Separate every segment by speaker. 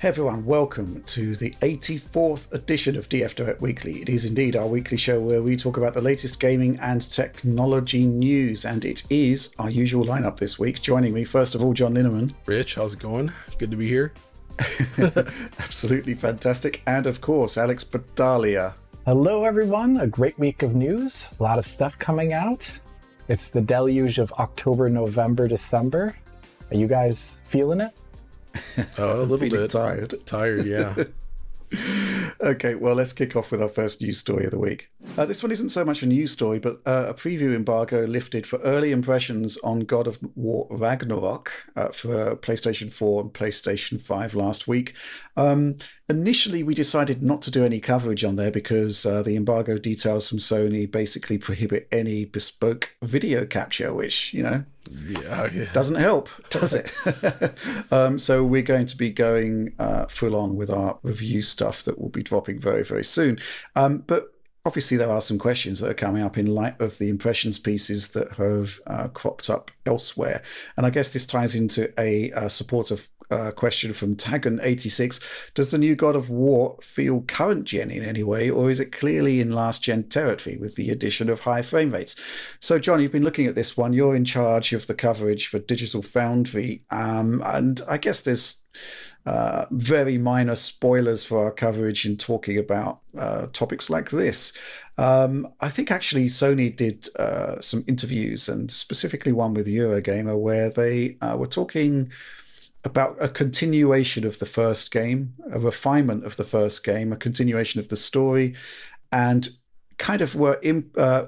Speaker 1: Hey everyone, welcome to the 84th edition of DF Direct Weekly. It is indeed our weekly show where we talk about the latest gaming and technology news, and it is our usual lineup this week. Joining me, first of all, John Linneman.
Speaker 2: Rich, how's it going? Good to be here.
Speaker 1: Absolutely fantastic. And of course, Alex Badalia.
Speaker 3: Hello everyone, a great week of news, a lot of stuff coming out. It's the deluge of October, November, December. Are you guys feeling it?
Speaker 2: Oh, a little bit.
Speaker 1: Tired,
Speaker 2: yeah.
Speaker 1: Okay, well, let's kick off with our first news story of the week. This one isn't so much a news story, but a preview embargo lifted for early impressions on God of War Ragnarök for PlayStation 4 and PlayStation 5 last week. Initially, we decided not to do any coverage on there because the embargo details from Sony basically prohibit any bespoke video capture, which,
Speaker 2: Yeah.
Speaker 1: doesn't help, does it? So we're going to be going full on with our review stuff that will be dropping very, very soon. But obviously there are some questions that are coming up in light of the impressions pieces that have cropped up elsewhere. And I guess this ties into a supportive question from Tagon86. Does the new God of War feel current gen in any way, or is it clearly in last gen territory with the addition of high frame rates? So John, you've been looking at this one. You're in charge of the coverage for Digital Foundry, and I guess there's very minor spoilers for our coverage in talking about topics like this. I think actually Sony did some interviews, and specifically one with Eurogamer, where they were talking about a continuation of the first game, a refinement of the first game, a continuation of the story, and kind of were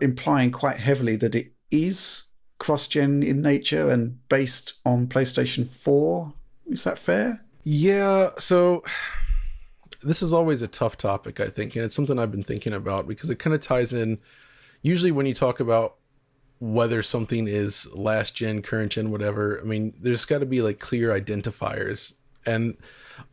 Speaker 1: implying quite heavily that it is cross-gen in nature and based on PlayStation 4. Is that fair?
Speaker 2: Yeah, so this is always a tough topic, I think, and it's something I've been thinking about because it kind of ties in, usually when you talk about whether something is last gen, current gen, whatever, I mean, there's got to be like clear identifiers. And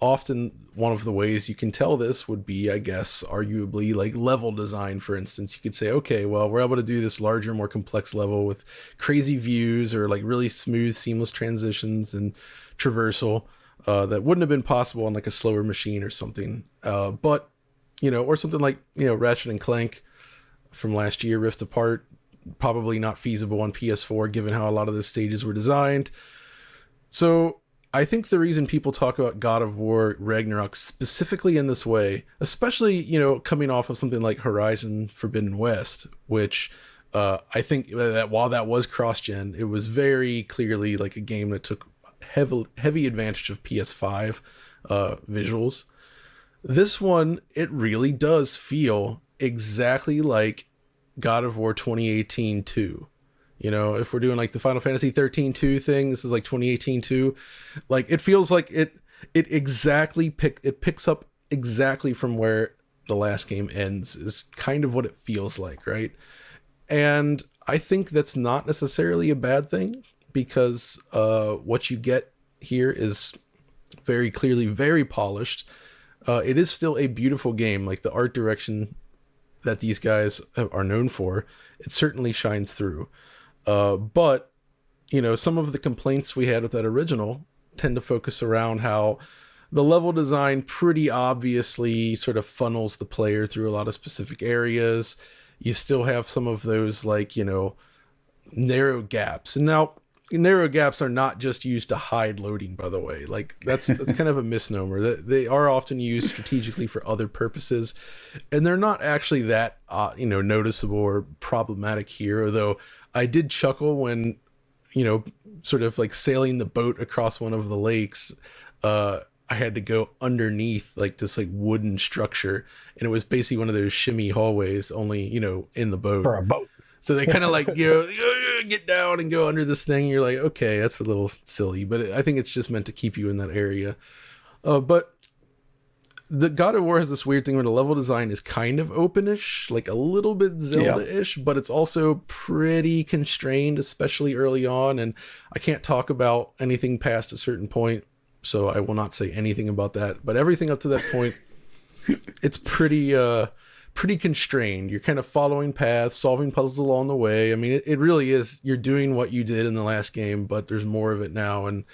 Speaker 2: often one of the ways you can tell this would be, I guess, arguably like level design, for instance. You could say, okay, well, we're able to do this larger, more complex level with crazy views or like really smooth, seamless transitions and traversal that wouldn't have been possible on like a slower machine or something. But, or something like, Ratchet and Clank from last year, Rift Apart, probably not feasible on PS4 given how a lot of those stages were designed. So I think the reason people talk about God of War Ragnarök specifically in this way, especially, coming off of something like Horizon Forbidden West, which I think that while that was cross-gen, it was very clearly like a game that took heavy advantage of PS5 visuals. This one, it really does feel exactly like God of War 2018 2. If we're doing like the Final Fantasy 13 2 thing, this is like 2018 2. Like it feels like it exactly picks up exactly from where the last game ends, is kind of what it feels like, right? And I think that's not necessarily a bad thing, because what you get here is very clearly very polished. It is still a beautiful game. Like the art direction that these guys are known for, it certainly shines through. But, some of the complaints we had with that original tend to focus around how the level design pretty obviously sort of funnels the player through a lot of specific areas. You still have some of those like, narrow gaps. And now narrow gaps are not just used to hide loading, by the way. Like that's kind of a misnomer. That they are often used strategically for other purposes, and they're not actually that noticeable or problematic here. Although I did chuckle when sort of like sailing the boat across one of the lakes, I had to go underneath like this like wooden structure, and it was basically one of those shimmy hallways, only in the boat
Speaker 3: For a boat.
Speaker 2: So they kind of like, get down and go under this thing. You're like, okay, that's a little silly, but I think it's just meant to keep you in that area. But the God of War has this weird thing where the level design is kind of openish, like a little bit Zelda-ish, but it's also pretty constrained, especially early on. And I can't talk about anything past a certain point, so I will not say anything about that. But everything up to that point, it's pretty constrained. You're kind of following paths, solving puzzles along the way. I mean, it really is. You're doing what you did in the last game, but there's more of it now. And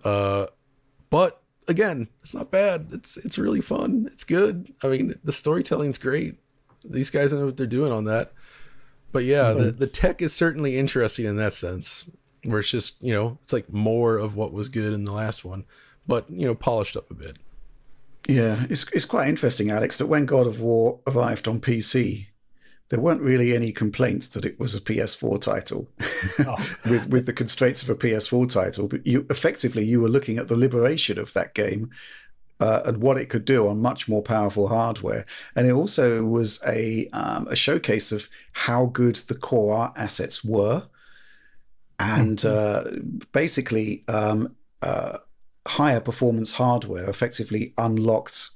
Speaker 2: but again, it's not bad. It's really fun. It's good. I mean, the storytelling's great. These guys know what they're doing on that. But yeah, the tech is certainly interesting in that sense, where it's just, it's like more of what was good in the last one, but, polished up a bit.
Speaker 1: Yeah, it's quite interesting, Alex, that when God of War arrived on PC, there weren't really any complaints that it was a PS4 title with the constraints of a PS4 title. But you were looking at the liberation of that game and what it could do on much more powerful hardware. And it also was a showcase of how good the core art assets were. And basically, higher performance hardware effectively unlocked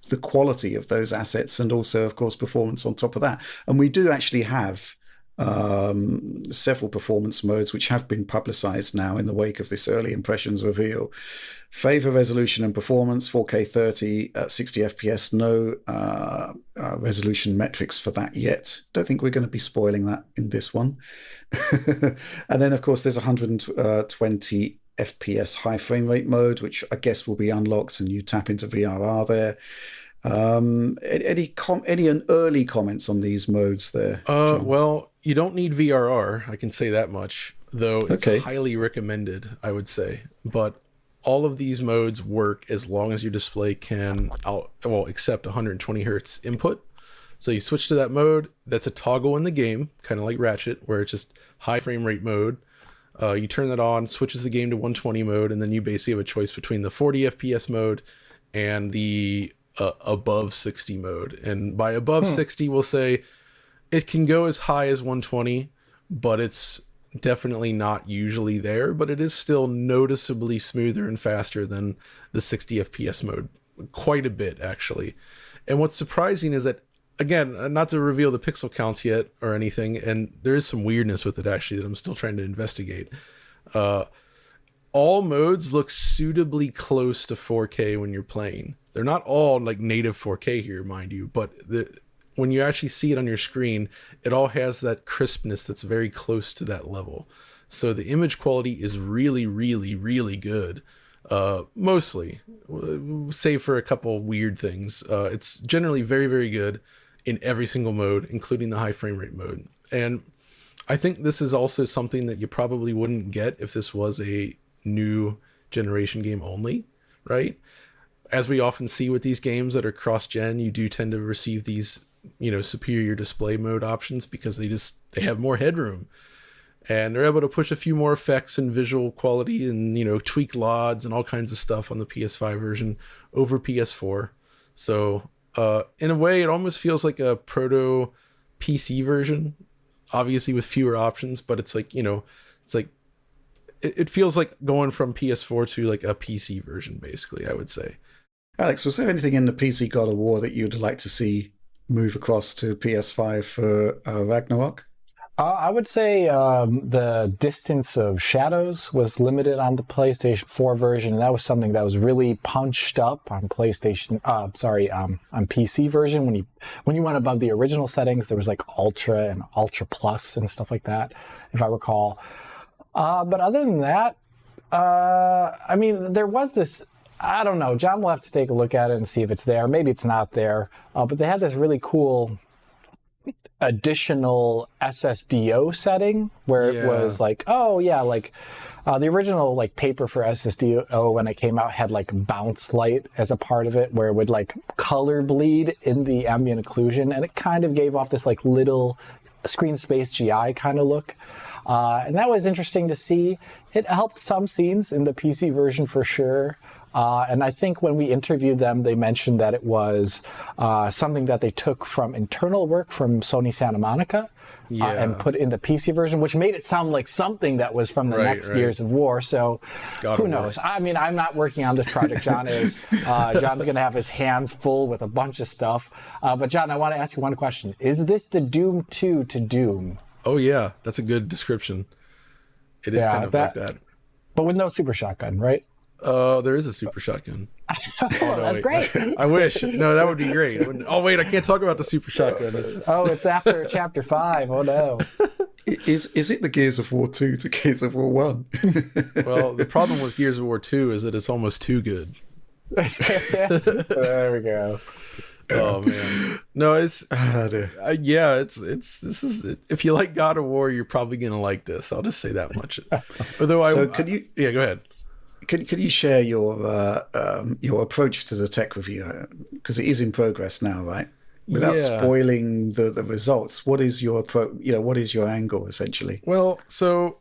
Speaker 1: the quality of those assets, and also, of course, performance on top of that. And we do actually have several performance modes which have been publicized now in the wake of this early impressions reveal. Favor resolution and performance, 4K 30 at 60 FPS, no resolution metrics for that yet. Don't think we're going to be spoiling that in this one. And then, of course, there's 120 FPS high frame rate mode, which I guess will be unlocked, and you tap into VRR there. Any early comments on these modes there?
Speaker 2: Well, you don't need VRR. I can say that much, though. It's highly recommended, I would say. But all of these modes work as long as your display can accept 120 hertz input. So you switch to that mode. That's a toggle in the game, kind of like Ratchet, where it's just high frame rate mode. You turn that on, switches the game to 120 mode, and then you basically have a choice between the 40 FPS mode and the above 60 mode. And by above 60, we'll say it can go as high as 120, but it's definitely not usually there, but it is still noticeably smoother and faster than the 60 FPS mode. Quite a bit, actually. And what's surprising is that, again, not to reveal the pixel counts yet or anything, and there is some weirdness with it, actually, that I'm still trying to investigate. All modes look suitably close to 4K when you're playing. They're not all like native 4K here, mind you, but when you actually see it on your screen, it all has that crispness that's very close to that level. So the image quality is really, really, really good. Mostly, save for a couple weird things. It's generally very, very good in every single mode, including the high frame rate mode. And I think this is also something that you probably wouldn't get if this was a new generation game only, right? As we often see with these games that are cross-gen, you do tend to receive these, superior display mode options because they have more headroom. And they're able to push a few more effects and visual quality and, tweak LODs and all kinds of stuff on the PS5 version over PS4. So in a way, it almost feels like a proto PC version, obviously with fewer options, but it's like, it feels like going from PS4 to like a PC version, basically, I would say.
Speaker 1: Alex, was there anything in the PC God of War that you'd like to see move across to PS5 for Ragnarok?
Speaker 3: I would say the distance of shadows was limited on the PlayStation 4 version, and that was something that was really punched up on on PC version. When you went above the original settings, there was like Ultra and Ultra Plus and stuff like that, if I recall. But other than that, there was this, I don't know, John will have to take a look at it and see if it's there. Maybe it's not there. But they had this really cool additional SSDO setting where it was like, the original like paper for SSDO when it came out had like bounce light as a part of it, where it would like color bleed in the ambient occlusion, and it kind of gave off this like little screen space GI kind of look. And that was interesting to see. It helped some scenes in the PC version for sure. And I think when we interviewed them, they mentioned that it was something that they took from internal work from Sony Santa Monica and put in the PC version, which made it sound like something that was from the next Years of War. So who knows? I mean, I'm not working on this project. John is. John's going to have his hands full with a bunch of stuff. But John, I want to ask you one question. Is this the Doom 2 to Doom?
Speaker 2: Oh, yeah. That's a good description. It is kind of like that.
Speaker 3: But with no super shotgun, right?
Speaker 2: There is a super shotgun.
Speaker 3: That's great.
Speaker 2: I wish. No, that would be great. Oh, wait, I can't talk about the super shotgun.
Speaker 3: It's after chapter 5. Oh, no.
Speaker 1: Is it the Gears of War 2 to Gears of War 1?
Speaker 2: Well, the problem with Gears of War 2 is that it's almost too good.
Speaker 3: There we go.
Speaker 2: Oh man, no, it's this is if you like God of War, you're probably gonna like this. I'll just say that much. Although go ahead.
Speaker 1: Can you share your approach to the tech review, because it is in progress now, right? Without spoiling the results, what is your approach? What is your angle essentially?
Speaker 2: Well, so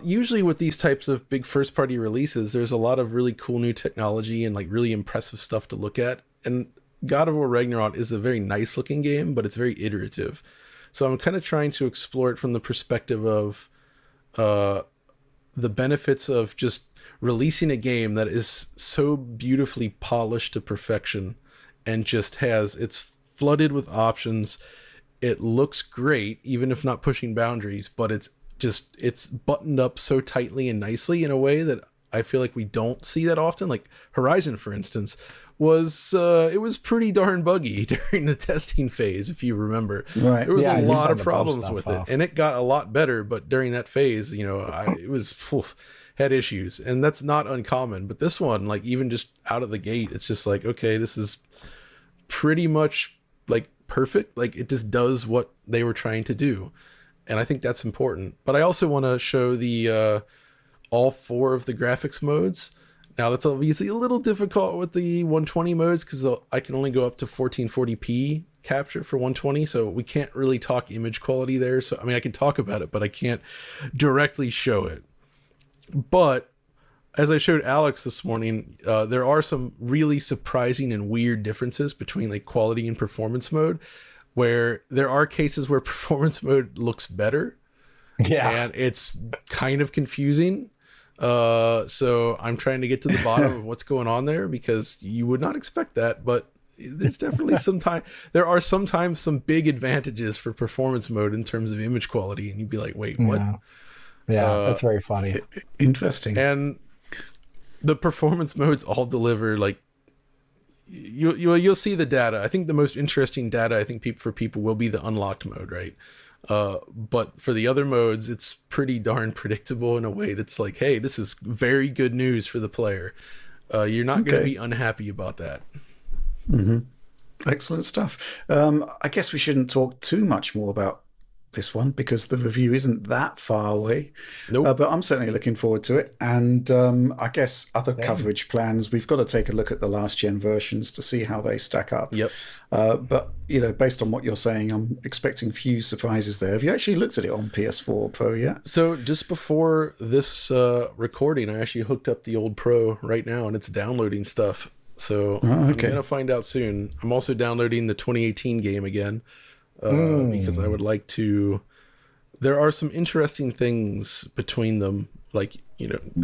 Speaker 2: usually with these types of big first party releases, there's a lot of really cool new technology and like really impressive stuff to look at. And God of War Ragnarok is a very nice looking game, but it's very iterative. So I'm kind of trying to explore it from the perspective of the benefits of just releasing a game that is so beautifully polished to perfection and just it's flooded with options. It looks great, even if not pushing boundaries, but it's buttoned up so tightly and nicely in a way that I feel like we don't see that often. Like Horizon, for instance, it was pretty darn buggy during the testing phase, if you remember.
Speaker 1: Right.
Speaker 2: There was a lot of problems with it, and it got a lot better. But during that phase, it was had issues, and that's not uncommon. But this one, like even just out of the gate, it's just like, okay, this is pretty much like perfect. Like it just does what they were trying to do, and I think that's important. But I also want to show the all 4 of the graphics modes. Now that's obviously a little difficult with the 120 modes because I can only go up to 1440p capture for 120, so we can't really talk image quality there. So I mean, I can talk about it, but I can't directly show it. But as I showed Alex this morning, there are some really surprising and weird differences between like quality and performance mode, where there are cases where performance mode looks better. Yeah, and it's kind of confusing. So I'm trying to get to the bottom of what's going on there, because you would not expect that, but there's definitely there are sometimes some big advantages for performance mode in terms of image quality, and you'd be like, wait, what?
Speaker 3: Yeah, that's very funny.
Speaker 1: Interesting.
Speaker 2: And the performance modes all deliver, like you'll see the data. I think the most interesting data, I think for people will be the unlocked mode, right? But for the other modes, it's pretty darn predictable in a way that's like, hey, this is very good news for the player. You're not going to be unhappy about that.
Speaker 1: Mm-hmm. Excellent stuff. I guess we shouldn't talk too much more about this one because the review isn't that far away.
Speaker 2: Nope.
Speaker 1: But I'm certainly looking forward to it. And I guess other coverage plans, we've got to take a look at the last gen versions to see how they stack up.
Speaker 2: Yep.
Speaker 1: But based on what you're saying, I'm expecting few surprises there. Have you actually looked at it on PS4 Pro yet?
Speaker 2: So just before this recording, I actually hooked up the old Pro right now, and it's downloading stuff. So I'm going to find out soon. I'm also downloading the 2018 game again. Because I would like to. There are some interesting things between them, like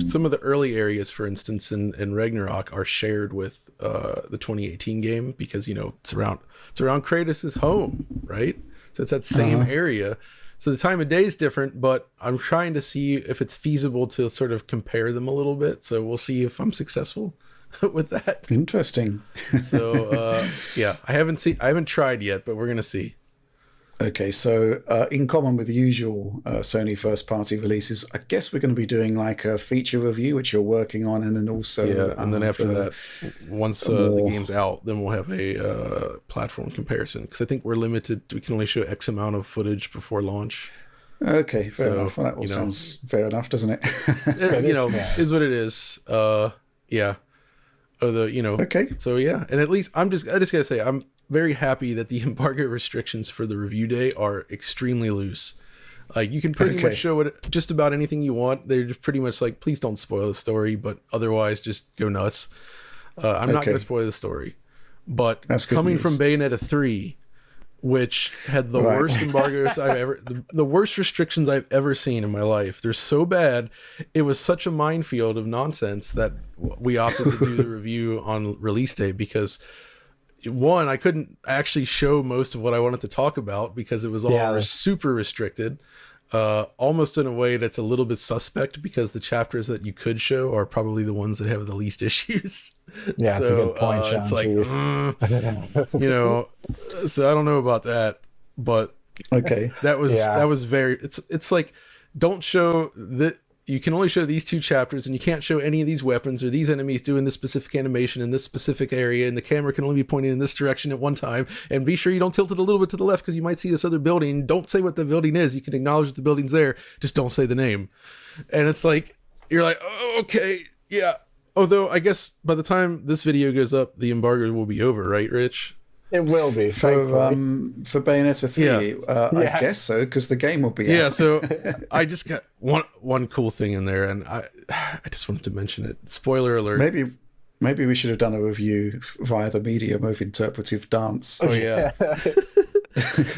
Speaker 2: some of the early areas, for instance, in Ragnarok are shared with the 2018 game because it's around Kratos' home, right? So it's that same area. So the time of day is different, but I'm trying to see if it's feasible to sort of compare them a little bit. So we'll see if I'm successful with that.
Speaker 1: Interesting.
Speaker 2: So I haven't tried yet, but we're gonna see.
Speaker 1: Okay, so in common with the usual Sony first-party releases, I guess we're going to be doing like a feature review, which you're working on, and then also...
Speaker 2: and then after that, once the game's out, then we'll have a platform comparison, because I think we're limited. We can only show X amount of footage before launch.
Speaker 1: Okay, fair enough. Well, that all sounds fair enough, doesn't it?
Speaker 2: Is what it is. Yeah. Okay. So, yeah, and at least I just got to say, I'm very happy that the embargo restrictions for the review day are extremely loose. Like you can pretty much show just about anything you want. They're just pretty much like, please don't spoil the story, but otherwise just go nuts. I'm not going to spoil the story, but coming from Bayonetta 3, which had the worst embargoes the worst restrictions I've ever seen in my life. They're so bad. It was such a minefield of nonsense that we opted to do the review on release day because one, I couldn't actually show most of what I wanted to talk about because it was all super restricted, almost in a way that's a little bit suspect because the chapters that you could show are probably the ones that have the least issues.
Speaker 3: Yeah, that's a good point, Sean.
Speaker 2: It's like, so I don't know about that, but
Speaker 1: Okay.
Speaker 2: That was very. It's like, don't show that. You can only show these 2 chapters, and you can't show any of these weapons or these enemies doing this specific animation in this specific area, and the camera can only be pointing in this direction at one time. And be sure you don't tilt it a little bit to the left, because you might see this other building. Don't say what the building is. You can acknowledge that the building's there, just don't say the name. And it's like, you're like, oh, okay, yeah. Although I guess by the time this video goes up, the embargo will be over, right, Rich?
Speaker 3: It will be
Speaker 1: for Bayonetta 3. I guess so, because the game will be out.
Speaker 2: Yeah, so I just got one cool thing in there, and I just wanted to mention it. Spoiler alert.
Speaker 1: Maybe we should have done a review via the medium of interpretive dance.
Speaker 2: Oh yeah.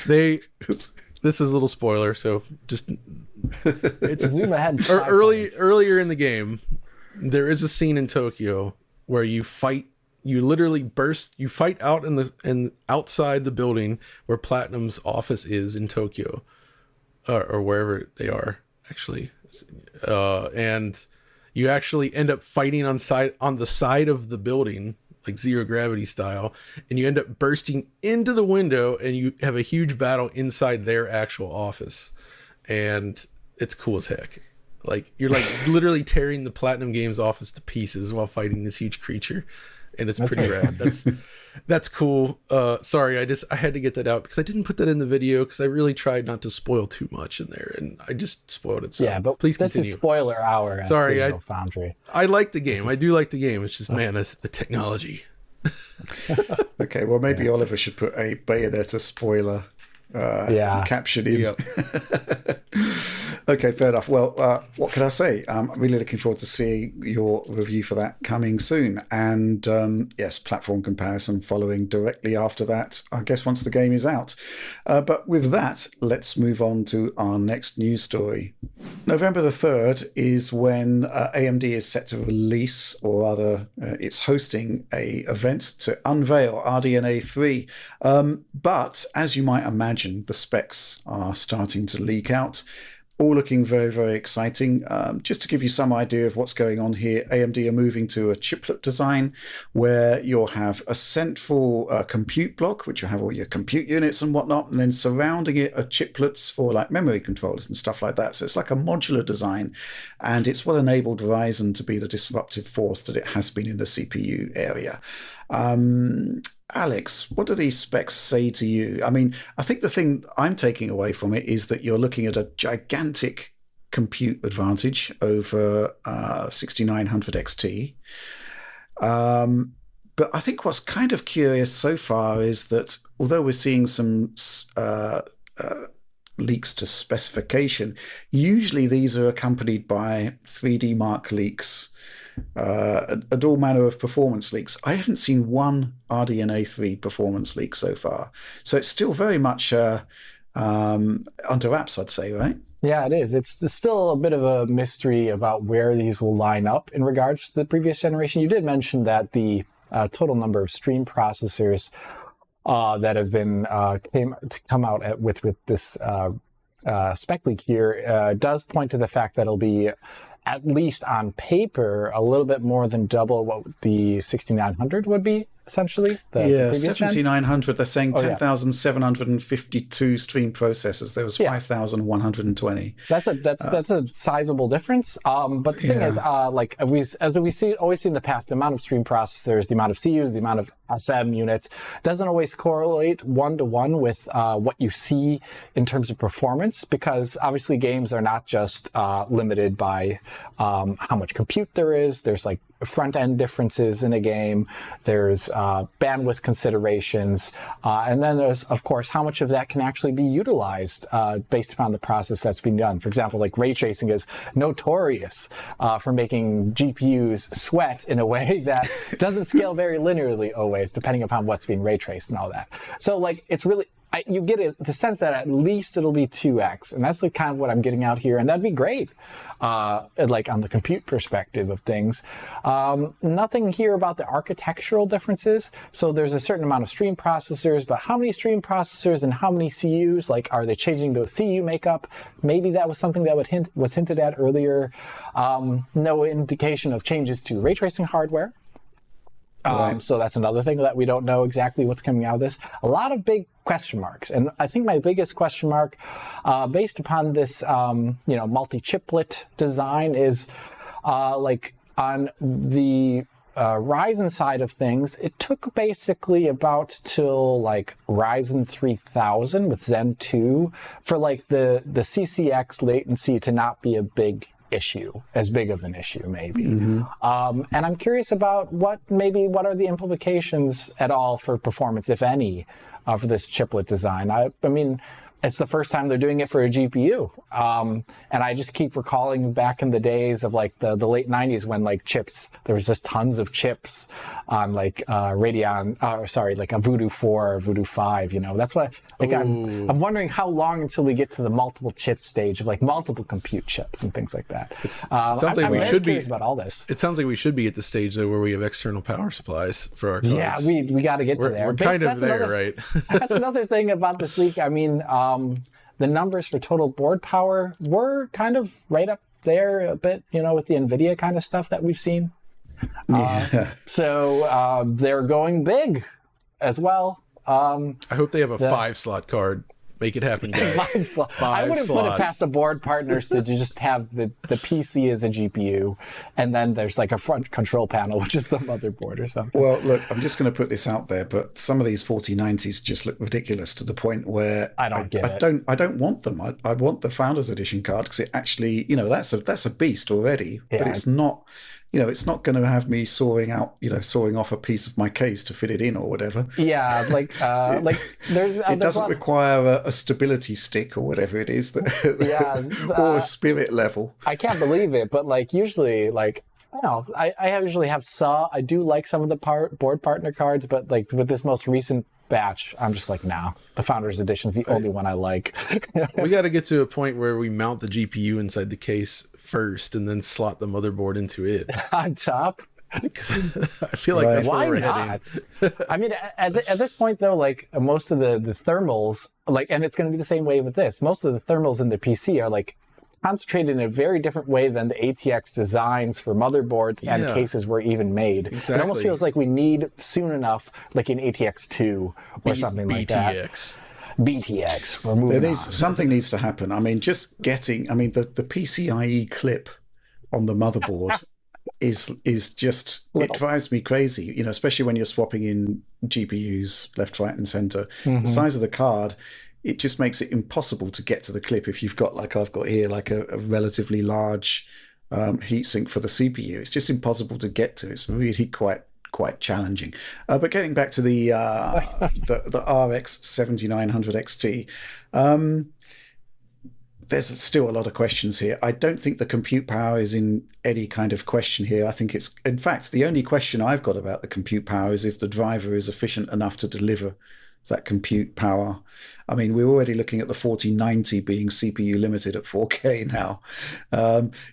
Speaker 2: This is a little spoiler, so just it's
Speaker 3: zoom ahead.
Speaker 2: Earlier in the game, there is a scene in Tokyo where you fight. You literally you fight out outside the building where Platinum's office is in Tokyo, or wherever they are actually, and you actually end up fighting on the side of the building, like zero gravity style, and you end up bursting into the window, and you have a huge battle inside their actual office, and it's cool as heck. Like, you're like literally tearing the Platinum Games office to pieces while fighting this huge creature. And it's pretty rad. That's cool. Sorry, I had to get that out because I didn't put that in the video because I really tried not to spoil too much in there, and I just spoiled it. So
Speaker 3: yeah, but
Speaker 2: please
Speaker 3: this
Speaker 2: continue.
Speaker 3: is spoiler hour.
Speaker 2: Sorry,
Speaker 3: Foundry.
Speaker 2: I like the game. I do like the game. It's just, man, that's the technology.
Speaker 1: Okay, well, maybe Oliver should put a Bayonetta spoiler caption in. Yep. Okay, fair enough. Well, what can I say? I'm really looking forward to seeing your review for that coming soon. And yes, platform comparison following directly after that, I guess, once the game is out. But with that, let's move on to our next news story. November the 3rd is when AMD is set to release, or rather, it's hosting a event to unveil RDNA 3. But as you might imagine, the specs are starting to leak out. All looking very, very exciting. Just to give you some idea of what's going on here, AMD are moving to a chiplet design where you'll have a central compute block, which will have all your compute units and whatnot, and then surrounding it are chiplets for like memory controllers and stuff like that. So it's like a modular design, and it's what enabled Ryzen to be the disruptive force that it has been in the CPU area. Alex, what do these specs say to you? I mean, I think the thing I'm taking away from it is that you're looking at a gigantic compute advantage over 6900 XT. But I think what's kind of curious so far is that although we're seeing some leaks to specification, usually these are accompanied by 3D Mark leaks, and all manner of performance leaks. I haven't seen one RDNA 3 performance leak so far. So it's still very much under wraps, I'd say, right?
Speaker 3: Yeah, it is. It's still a bit of a mystery about where these will line up in regards to the previous generation. You did mention that the total number of stream processors that have been come out with this spec leak here does point to the fact that it'll be, at least on paper, a little bit more than double what the 6900 would be, essentially.
Speaker 1: The 7900, they're saying 10,752 stream processors. There was 5,120.
Speaker 3: That's a sizable difference. But the thing is, like as we always see in the past, the amount of stream processors, the amount of CUs, the amount of SM units doesn't always correlate one-to-one with what you see in terms of performance, because obviously games are not just limited by how much compute there is. There's like front-end differences in a game. There's bandwidth considerations. And then there's, of course, how much of that can actually be utilized based upon the process that's being done. For example, like ray tracing is notorious for making GPUs sweat in a way that doesn't scale very linearly always, depending upon what's being ray traced and all that. So like, it's really, you get the sense that at least it'll be 2x, and that's kind of what I'm getting out here, and that'd be great, like on the compute perspective of things. Nothing here about the architectural differences. So there's a certain amount of stream processors, but how many stream processors and how many CUs? Like, are they changing the CU makeup? Maybe that was something that was hinted at earlier. No indication of changes to ray tracing hardware. So that's another thing that we don't know exactly what's coming out of this. A lot of big question marks. And I think my biggest question mark, based upon this, multi-chiplet design is like on the Ryzen side of things, it took basically about till like Ryzen 3000 with Zen 2 for like the CCX latency to not be a big issue, as big of an issue maybe. And I'm curious about what are the implications at all for performance, if any, for this chiplet design. I mean, it's the first time they're doing it for a GPU. And I just keep recalling back in the days of like the late 90s when like chips, there was just tons of chips on like Radeon, like a Voodoo 4 or Voodoo 5, That's why like I'm wondering how long until we get to the multiple chip stage of like multiple compute chips and things like that.
Speaker 2: It sounds like
Speaker 3: I'm
Speaker 2: we should be
Speaker 3: about all this.
Speaker 2: It sounds like we should be at the stage though where we have external power supplies for our cards.
Speaker 3: Yeah, we got to get to there.
Speaker 2: We're kind of there, right?
Speaker 3: That's another thing about this leak. I mean, the numbers for total board power were kind of right up there a bit, with the NVIDIA kind of stuff that we've seen. So they're going big as well.
Speaker 2: I hope they have a 5-slot card. Make it happen, guys.
Speaker 3: I would have put it past the board partners to just have the PC as a GPU, and then there's like a front control panel, which is the motherboard or something.
Speaker 1: Well, look, I'm just going to put this out there, but some of these 4090s just look ridiculous to the point where I don't want them. I want the Founders Edition card because it actually, that's a beast already, but it's not. It's not going to have me sawing off a piece of my case to fit it in or whatever.
Speaker 3: Yeah,
Speaker 1: it doesn't require a stability stick or whatever it is or a spirit level.
Speaker 3: I can't believe it, but usually I usually have I do like some of the board partner cards, but like with this most recent batch, I'm just like, nah, the Founders Edition is the only one I like.
Speaker 2: We got to get to a point where we mount the GPU inside the case first and then slot the motherboard into it
Speaker 3: on top.
Speaker 2: I feel like that's where we're heading.
Speaker 3: I mean, at this point though, like most of the thermals, and it's going to be the same way with this. Most of the thermals in the PC are like concentrated in a very different way than the ATX designs for motherboards and cases were even made.
Speaker 2: Exactly.
Speaker 3: It almost feels like we need soon enough, like an ATX 2 or something like that. BTX. We're moving on.
Speaker 1: Something needs to happen. I mean, the PCIe clip on the motherboard is just, it drives me crazy, especially when you're swapping in GPUs left, right, and center. The size of the card, it just makes it impossible to get to the clip if you've got, like I've got here, like a relatively large heatsink for the CPU. It's just impossible to get to. It's really quite challenging. But getting back to the RX 7900 XT, there's still a lot of questions here. I don't think the compute power is in any kind of question here. I think it's, in fact, the only question I've got about the compute power is if the driver is efficient enough to deliver that compute power. I mean, we're already looking at the 4090 being CPU limited at 4K now.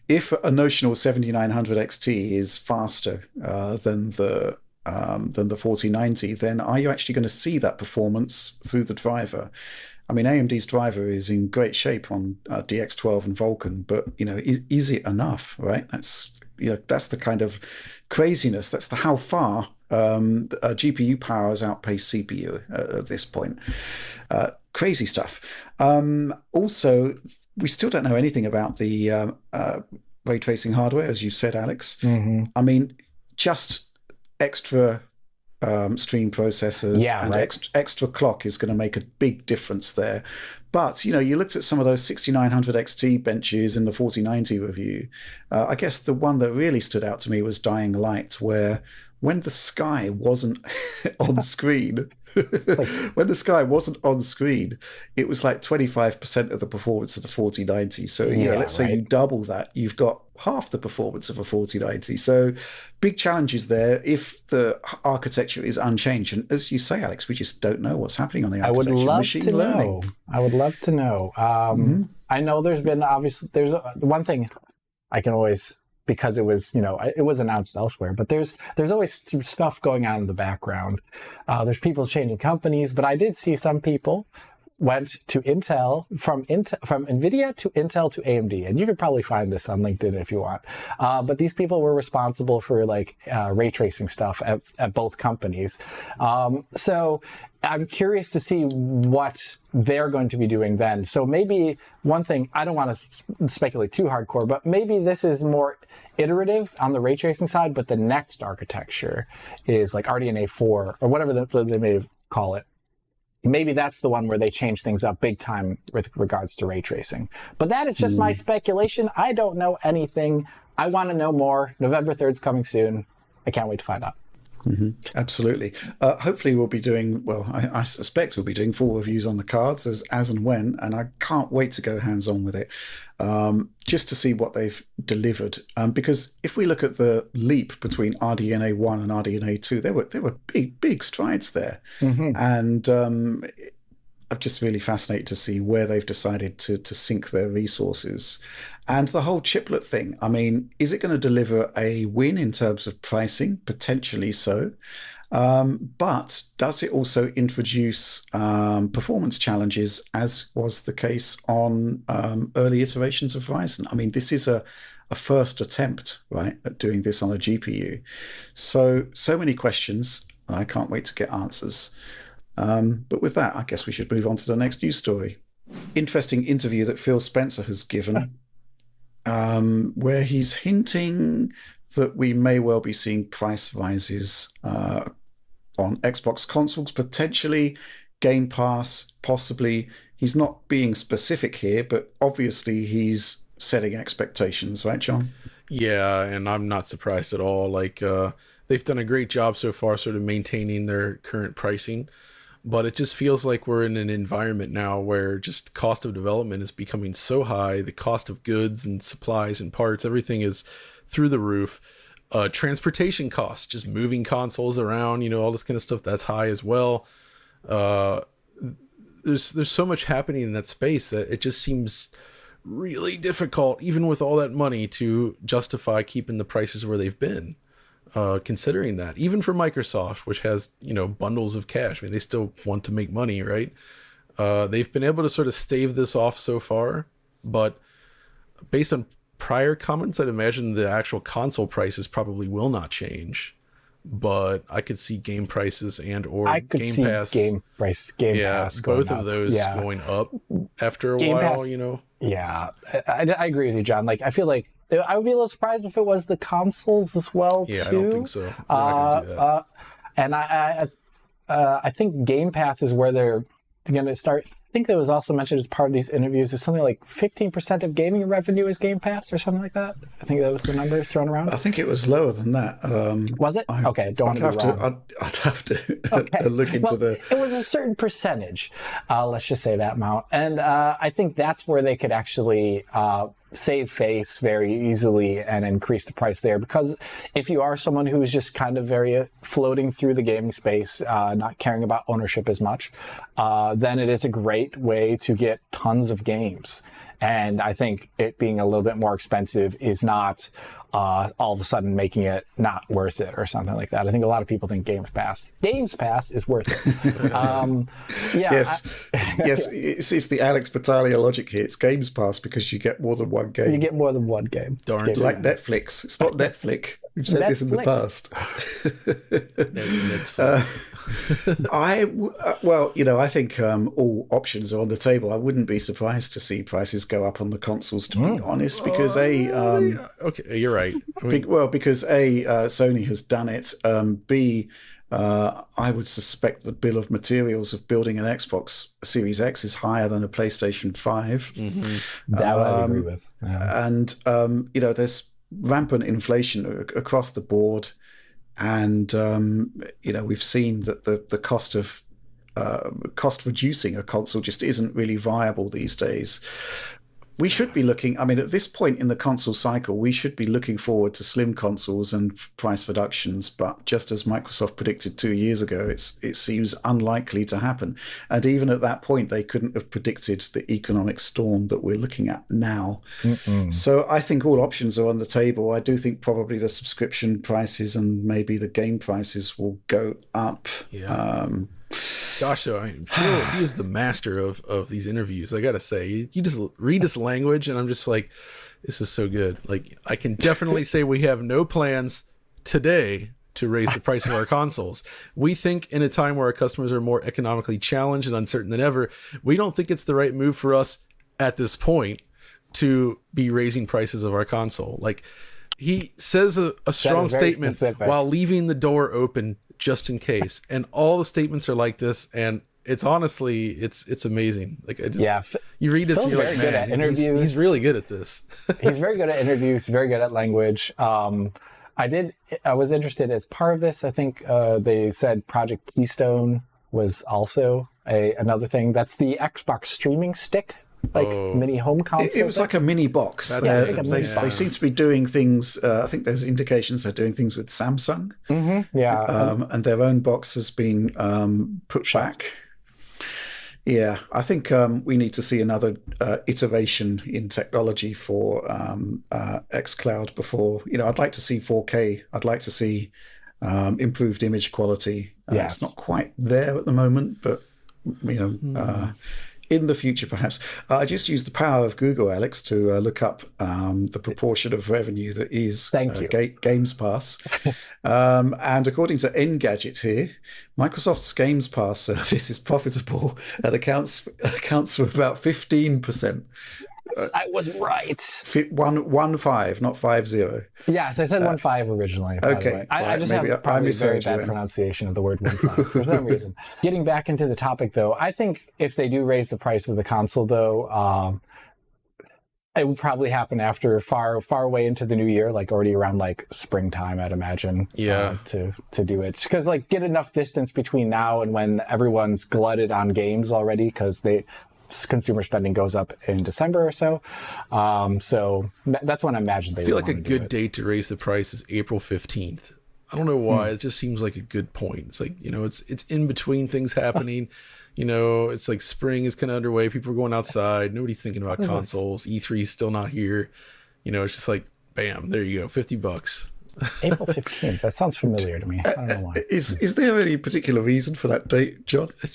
Speaker 1: If a notional 7900 XT is faster than the 4090, then are you actually going to see that performance through the driver? I mean, AMD's driver is in great shape on DX12 and Vulkan, but is it enough? Right? That's the kind of craziness. That's the how far GPU powers outpace CPU at this point. Crazy stuff. Also, we still don't know anything about the ray tracing hardware, as you said, Alex. I mean, just extra stream processors extra clock is going to make a big difference there. But, you looked at some of those 6900 XT benches in the 4090 review. I guess the one that really stood out to me was Dying Light, where when the sky wasn't on screen, when the sky wasn't on screen, it was like 25% of the performance of the 4090. So, let's say you double that, you've got half the performance of a 4090. So big challenges there if the architecture is unchanged. And as you say, Alex, we just don't know what's happening on the architecture.
Speaker 3: I would love to know. I know there's been, obviously, there's one thing I can always, because it was, it was announced elsewhere, but there's always some stuff going on in the background. There's people changing companies, but I did see some people went to Intel, from NVIDIA to Intel to AMD. And you could probably find this on LinkedIn if you want. But these people were responsible for like ray tracing stuff at both companies. So I'm curious to see what they're going to be doing then. So maybe one thing, I don't want to speculate too hardcore, but maybe this is more iterative on the ray tracing side, but the next architecture is like RDNA 4 or whatever they may call it. Maybe that's the one where they change things up big time with regards to ray tracing. But that is just my speculation. I don't know anything. I want to know more. November 3rd is coming soon. I can't wait to find out.
Speaker 1: Mm-hmm. Absolutely. Hopefully we'll be doing, well, I suspect we'll be doing full reviews on the cards as and when, and I can't wait to go hands-on with it, just to see what they've delivered. Because if we look at the leap between RDNA 1 and RDNA 2, there were big strides there. Mm-hmm. And I'm just really fascinated to see where they've decided to sink their resources. And the whole chiplet thing, I mean, is it going to deliver a win in terms of pricing? Potentially so. But does it also introduce performance challenges, as was the case on early iterations of Ryzen? I mean, this is a first attempt, right, at doing this on a GPU. So many questions, and I can't wait to get answers. But with that, I guess we should move on to the next news story. Interesting interview that Phil Spencer has given, where he's hinting that we may well be seeing price rises on Xbox consoles, potentially Game Pass, possibly. He's not being specific here, but obviously he's setting expectations, right, John?
Speaker 2: Yeah, and I'm not surprised at all. Like, they've done a great job so far sort of maintaining their current pricing. But it just feels like we're in an environment now where just cost of development is becoming so high. The cost of goods and supplies and parts, everything is through the roof. Transportation costs, just moving consoles around, all this kind of stuff, that's high as well. There's so much happening in that space that it just seems really difficult, even with all that money, to justify keeping the prices where they've been. Considering that, even for Microsoft, which has, bundles of cash, I mean, they still want to make money, right? They've been able to sort of stave this off so far, but based on prior comments, I'd imagine the actual console prices probably will not change. But I could see game prices and or Game Pass.
Speaker 3: Game Pass going
Speaker 2: both
Speaker 3: up.
Speaker 2: Of those going up after a
Speaker 3: Game
Speaker 2: while,
Speaker 3: Pass, Yeah, I agree with you, John. Like, I feel like I would be a little surprised if it was the consoles as well, too.
Speaker 2: I don't think so. They're not gonna do that.
Speaker 3: And I think Game Pass is where they're going to start. I think that was also mentioned as part of these interviews. There's something like 15% of gaming revenue is Game Pass or something like that. I think that was the number thrown around.
Speaker 1: I think it was lower than that.
Speaker 3: Was it? Okay, don't want to be wrong.
Speaker 1: I'd have to look into
Speaker 3: It was a certain percentage. Let's just say that amount. And I think that's where they could actually save face very easily and increase the price there, because if you are someone who's just kind of very floating through the gaming space, not caring about ownership as much, then it is a great way to get tons of games. And I think it being a little bit more expensive is not all of a sudden making it not worth it or something like that. I think a lot of people think Games Pass is worth it.
Speaker 1: Yes, it's the Alex Battaglia logic here. It's Games Pass because you get more than one game.
Speaker 3: You get more than one game.
Speaker 2: Darn.
Speaker 1: Like Netflix. It's not Netflix. We've said this in the past.
Speaker 2: That's fun.
Speaker 1: I think all options are on the table. I wouldn't be surprised to see prices go up on the consoles, to be honest, because
Speaker 2: okay, you're right.
Speaker 1: Because Sony has done it. B, I would suspect the bill of materials of building an Xbox Series X is higher than a PlayStation 5.
Speaker 3: Mm-hmm. That I agree with. Yeah.
Speaker 1: And there's rampant inflation across the board, and we've seen that the cost reducing a console just isn't really viable these days. We should be looking, at this point in the console cycle, we should be looking forward to slim consoles and price reductions. But just as Microsoft predicted 2 years ago, it seems unlikely to happen. And even at that point, they couldn't have predicted the economic storm that we're looking at now. Mm-mm. So I think all options are on the table. I do think probably the subscription prices and maybe the game prices will go up.
Speaker 2: Yeah. Gosh, so I feel he is the master of these interviews. I gotta say, you just read his language, and I'm just like, this is so good. Like, I can definitely say we have no plans today to raise the price of our consoles. We think in a time where our customers are more economically challenged and uncertain than ever, we don't think it's the right move for us at this point to be raising prices of our console. Like, he says a strong statement while leaving the door open just in case. And all the statements are like this, and it's honestly, it's amazing. Like, you read this, and you're like, man, he's really good at this.
Speaker 3: He's very good at interviews, very good at language. I was interested as part of this. I think they said Project Keystone was also another thing. That's the Xbox streaming stick, mini home console.
Speaker 1: It was like a mini box. They seem to be doing things. I think there's indications they're doing things with Samsung.
Speaker 3: Mm-hmm.
Speaker 1: And their own box has been put back. Yeah, I think we need to see another iteration in technology for xCloud before, I'd like to see 4K. I'd like to see improved image quality. It's not quite there at the moment, but, in the future, perhaps. I just used the power of Google, Alex, to look up the proportion of revenue that is Games Pass. And according to Engadget here, Microsoft's Games Pass service is profitable and accounts for about 15%.
Speaker 3: I was right.
Speaker 1: 1.5, not 50.
Speaker 3: Yes, I said 1.5 originally.
Speaker 1: Okay,
Speaker 3: I just have probably very bad pronunciation of the word 1.5 for some reason. Getting back into the topic, though, I think if they do raise the price of the console, though, it would probably happen after far away into the new year, like already around like springtime, I'd imagine.
Speaker 2: Yeah.
Speaker 3: To do it, because like get enough distance between now and when everyone's glutted on games already, because consumer spending goes up in December or so. So that's when I imagine they
Speaker 2: feel like a good date to raise the price is April 15th. I don't know why. It just seems like a good point. It's like, it's in between things happening. It's like spring is kind of underway. People are going outside. Nobody's thinking about consoles. E3 is still not here. It's just like, bam, there you go, $50.
Speaker 3: April 15th. That sounds familiar to me. I don't know why.
Speaker 1: Is there any particular reason for that date, John?
Speaker 2: It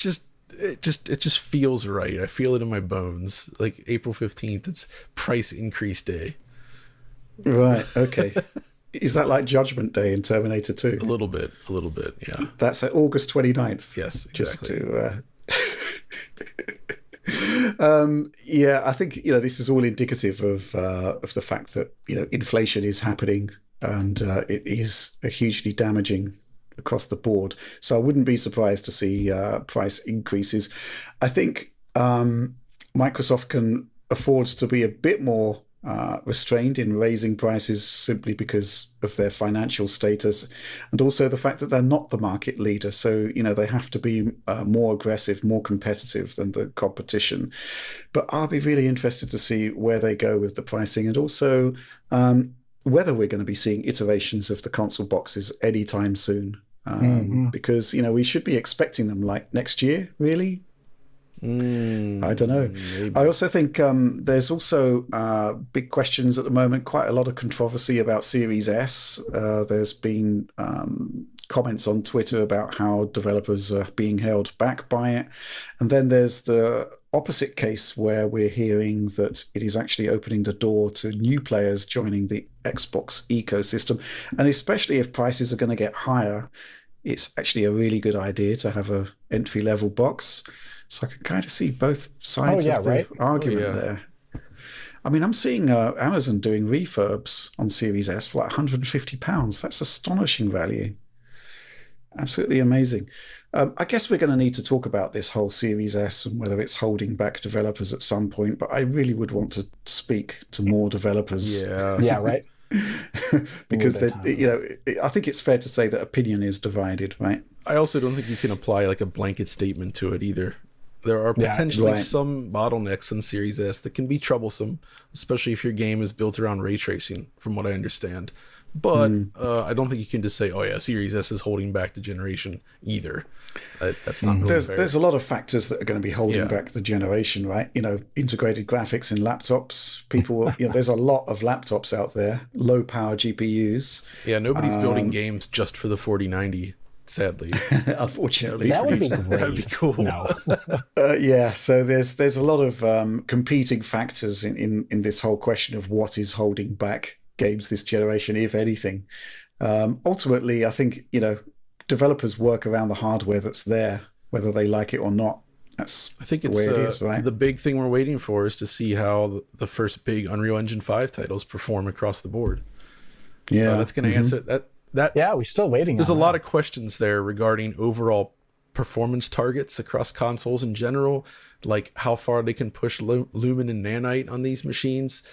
Speaker 2: just feels right. I feel it in my bones. Like April 15th, it's price increase day.
Speaker 1: Right. Okay. Is that like Judgment Day in Terminator 2?
Speaker 2: A little bit. Yeah.
Speaker 1: That's August 29th.
Speaker 2: Yes, exactly.
Speaker 1: Just to. I think this is all indicative of the fact that inflation is happening, and it is hugely damaging across the board. So I wouldn't be surprised to see price increases. I think Microsoft can afford to be a bit more restrained in raising prices simply because of their financial status, and also the fact that they're not the market leader. So, they have to be more aggressive, more competitive than the competition. But I'll be really interested to see where they go with the pricing, and also whether we're going to be seeing iterations of the console boxes anytime soon. Because, we should be expecting them like next year, really. I don't know. Maybe. I also think there's also big questions at the moment, quite a lot of controversy about Series S. There's been comments on Twitter about how developers are being held back by it. And then there's the opposite case where we're hearing that it is actually opening the door to new players joining the Xbox ecosystem. And especially if prices are going to get higher, it's actually a really good idea to have a entry-level box. So I can kind of see both sides of the argument there. I mean, I'm seeing Amazon doing refurbs on Series S for like £150. That's astonishing value. Absolutely amazing. I guess we're going to need to talk about this whole Series S and whether it's holding back developers at some point, but I really would want to speak to more developers.
Speaker 3: Yeah, right.
Speaker 1: Because I think it's fair to say that opinion is divided, right?
Speaker 2: I also don't think you can apply like a blanket statement to it either. There are potentially some bottlenecks on Series S that can be troublesome, especially if your game is built around ray tracing, from what I understand. But I don't think you can just say, oh yeah, Series S is holding back the generation either. That's not really fair.
Speaker 1: There's a lot of factors that are going to be holding back the generation, right? Integrated graphics in laptops. People, there's a lot of laptops out there, low power GPUs.
Speaker 2: Yeah, nobody's building games just for the 4090. sadly.
Speaker 1: Unfortunately.
Speaker 3: That would be great.
Speaker 2: That'd be cool.
Speaker 3: No.
Speaker 1: Yeah, so there's a lot of competing factors in this whole question of what is holding back games this generation, if anything. Ultimately, I think, developers work around the hardware that's there, whether they like it or not. That's
Speaker 2: I think
Speaker 1: the
Speaker 2: it's
Speaker 1: way it is, right?
Speaker 2: the big thing we're waiting for is to see how the first big Unreal Engine 5 titles perform across the board.
Speaker 1: Yeah,
Speaker 2: that's going to answer that.
Speaker 3: Yeah, we're still waiting.
Speaker 2: There's a lot of questions there regarding overall performance targets across consoles in general, like how far they can push Lumen and Nanite on these machines.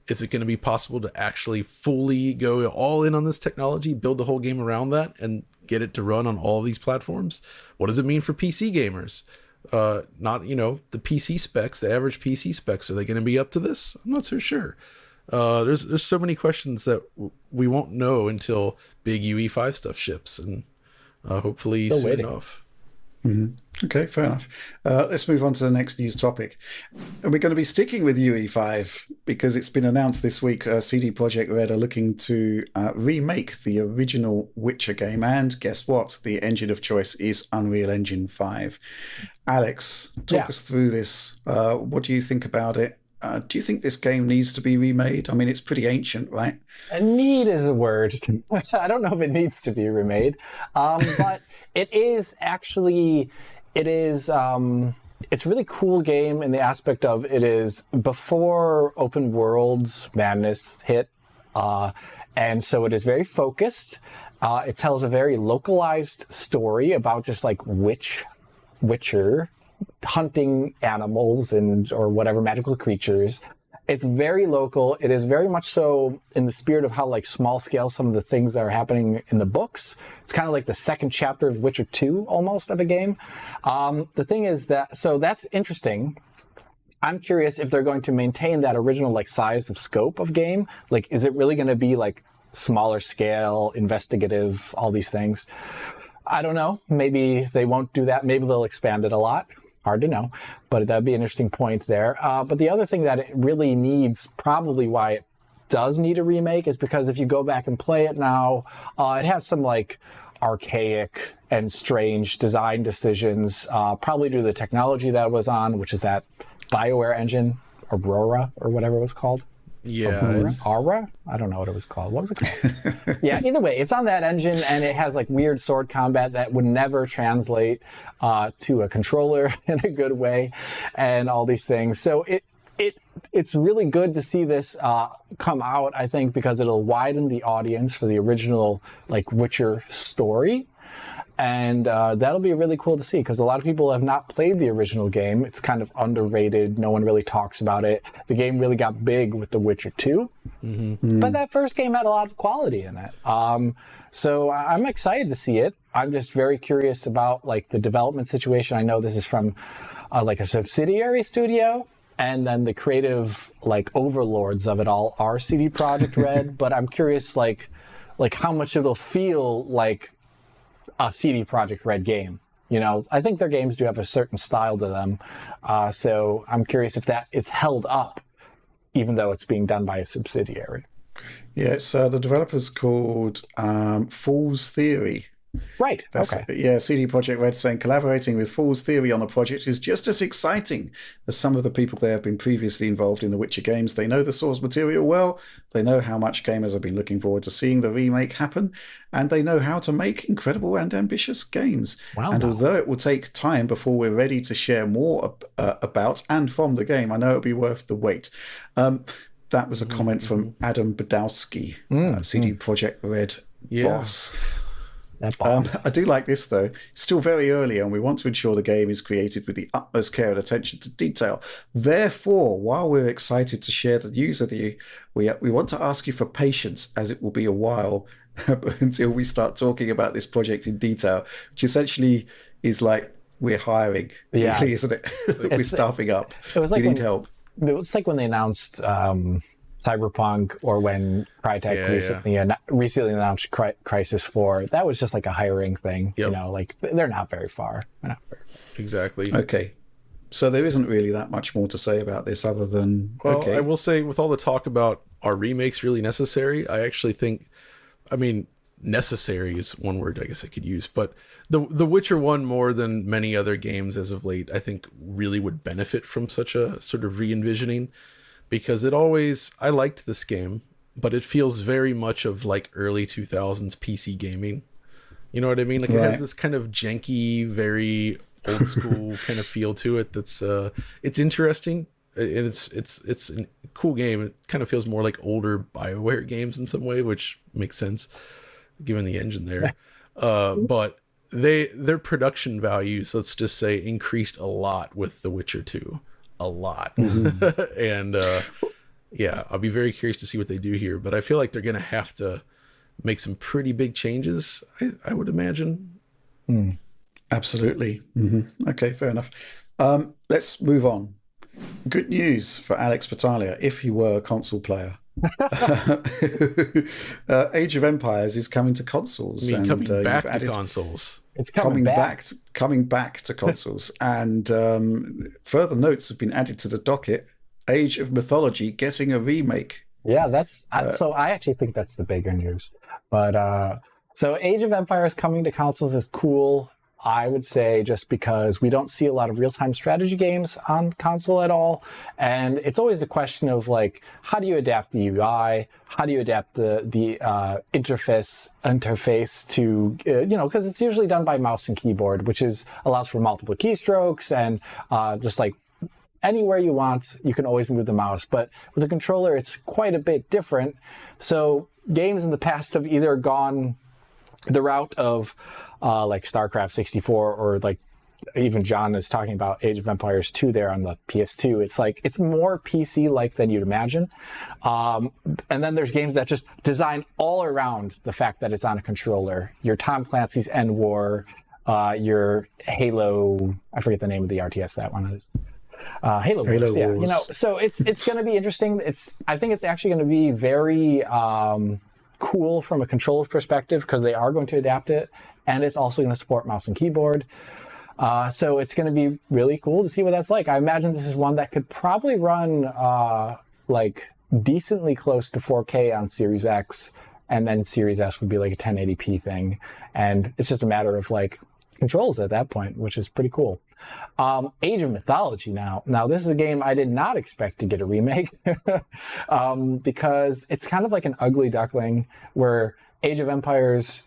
Speaker 2: Is it going to be possible to actually fully go all in on this technology, build the whole game around that, and get it to run on all these platforms? What does it mean for PC gamers? Not, the PC specs, the average PC specs, are they going to be up to this? I'm not so sure. There's so many questions that we won't know until big UE5 stuff ships, and hopefully
Speaker 3: Still
Speaker 2: soon
Speaker 3: waiting.
Speaker 2: enough.
Speaker 1: Mm-hmm. Okay, fair enough. Let's move on to the next news topic. And we're going to be sticking with UE5 because it's been announced this week CD Projekt Red are looking to remake the original Witcher game. And guess what? The engine of choice is Unreal Engine 5. Alex, talk us through this. What do you think about it? Do you think this game needs to be remade? I mean, it's pretty ancient, right?
Speaker 3: Need is a word. I don't know if it needs to be remade, but it is actually, it's a really cool game in the aspect of it is before open worlds madness hit, and so it is very focused. It tells a very localized story about just like Witcher hunting animals or whatever magical creatures. It's very local. It is very much so in the spirit of how like small scale some of the things that are happening in the books. It's kind of like the second chapter of Witcher 2 almost of a game. The thing is that's interesting. I'm curious if they're going to maintain that original like size of scope of game. Like, is it really going to be like smaller scale, investigative, all these things? I don't know. Maybe they won't do that. Maybe they'll expand it a lot. Hard to know, but that'd be an interesting point there. But the other thing that it really needs, probably why it does need a remake, is because if you go back and play it now, it has some like archaic and strange design decisions, probably due to the technology that it was on, which is that BioWare engine, Aurora or whatever it was called.
Speaker 2: Yeah.
Speaker 3: Aura? I don't know what it was called. What was it called? Yeah, either way, it's on that engine, and it has like weird sword combat that would never translate to a controller in a good way, and all these things. So it's really good to see this come out, I think, because it'll widen the audience for the original like Witcher story. And that'll be really cool to see because a lot of people have not played the original game. It's kind of underrated. No one really talks about it. The game really got big with The Witcher 2. Mm-hmm. But that first game had a lot of quality in it. So I'm excited to see it. I'm just very curious about like the development situation. I know this is from like a subsidiary studio. And then the creative like overlords of it all are CD Projekt Red. But I'm curious like how much it'll feel like a CD Projekt Red game. I think their games do have a certain style to them. So I'm curious if that is held up, even though it's being done by a subsidiary.
Speaker 1: Yeah, it's the developer's called Fool's Theory.
Speaker 3: Right. Okay.
Speaker 1: Yeah, CD Projekt Red saying collaborating with Fool's Theory on the project is just as exciting as some of the people there have been previously involved in the Witcher games. They know the source material well, they know how much gamers have been looking forward to seeing the remake happen, and they know how to make incredible and ambitious games.
Speaker 3: Wow,
Speaker 1: and although it will take time before we're ready to share more about and from the game, I know it'll be worth the wait. That was a comment from Adam Badowski, CD Projekt Red boss. I do like this, though. It's still very early, and we want to ensure the game is created with the utmost care and attention to detail. Therefore, while we're excited to share the news with you, we want to ask you for patience, as it will be a while until we start talking about this project in detail, which essentially is like we're hiring, really, isn't it? We're staffing up. We need help.
Speaker 3: It was like when they announced Cyberpunk, or when Crytek recently announced Crysis 4. That was just like a hiring thing. Yep. Like they're not very far.
Speaker 2: Exactly.
Speaker 1: Okay. So there isn't really that much more to say about this other than,
Speaker 2: I will say, with all the talk about are remakes really necessary, I actually think, necessary is one word I guess I could use, but the Witcher 1 more than many other games as of late, I think really would benefit from such a sort of re-envisioning, because I liked this game, but it feels very much of like early 2000s PC gaming. You know what I mean? Like, right. It has this kind of janky, very old school kind of feel to it. That's it's interesting. And it's a cool game. It kind of feels more like older BioWare games in some way, which makes sense given the engine there. But their production values, let's just say, increased a lot with The Witcher 2. A lot. Mm-hmm. And yeah, I'll be very curious to see what they do here. But I feel like they're going to have to make some pretty big changes, I would imagine.
Speaker 1: Mm. Absolutely. Mm-hmm. Okay, fair enough. Let's move on. Good news for Alex Battaglia, if he were a console player. Age of Empires is coming to consoles.
Speaker 2: And coming back to consoles.
Speaker 3: It's coming back
Speaker 1: to consoles. And further notes have been added to the docket. Age of Mythology getting a remake.
Speaker 3: Yeah, so I actually think that's the bigger news. But so Age of Empires coming to consoles is cool, I would say, just because we don't see a lot of real-time strategy games on console at all. And it's always the question of, like, how do you adapt the UI? How do you adapt the interface to, because it's usually done by mouse and keyboard, which allows for multiple keystrokes and just like anywhere you want, you can always move the mouse. But with a controller, it's quite a bit different. So games in the past have either gone the route of like StarCraft 64, or like even John is talking about Age of Empires 2 there on the PS2. It's like, it's more PC-like than you'd imagine. And then there's games that just design all around the fact that it's on a controller. Your Tom Clancy's End War, your Halo, I forget the name of the RTS that one is. Halo Wars, yeah. So it's going to be interesting. I think it's actually going to be very cool from a controller perspective, because they are going to adapt it, and it's also going to support mouse and keyboard. So it's going to be really cool to see what that's like. I imagine this is one that could probably run like decently close to 4K on Series X, and then Series S would be like a 1080p thing. And it's just a matter of like controls at that point, which is pretty cool. Age of Mythology now. Now, this is a game I did not expect to get a remake because it's kind of like an ugly duckling, where Age of Empires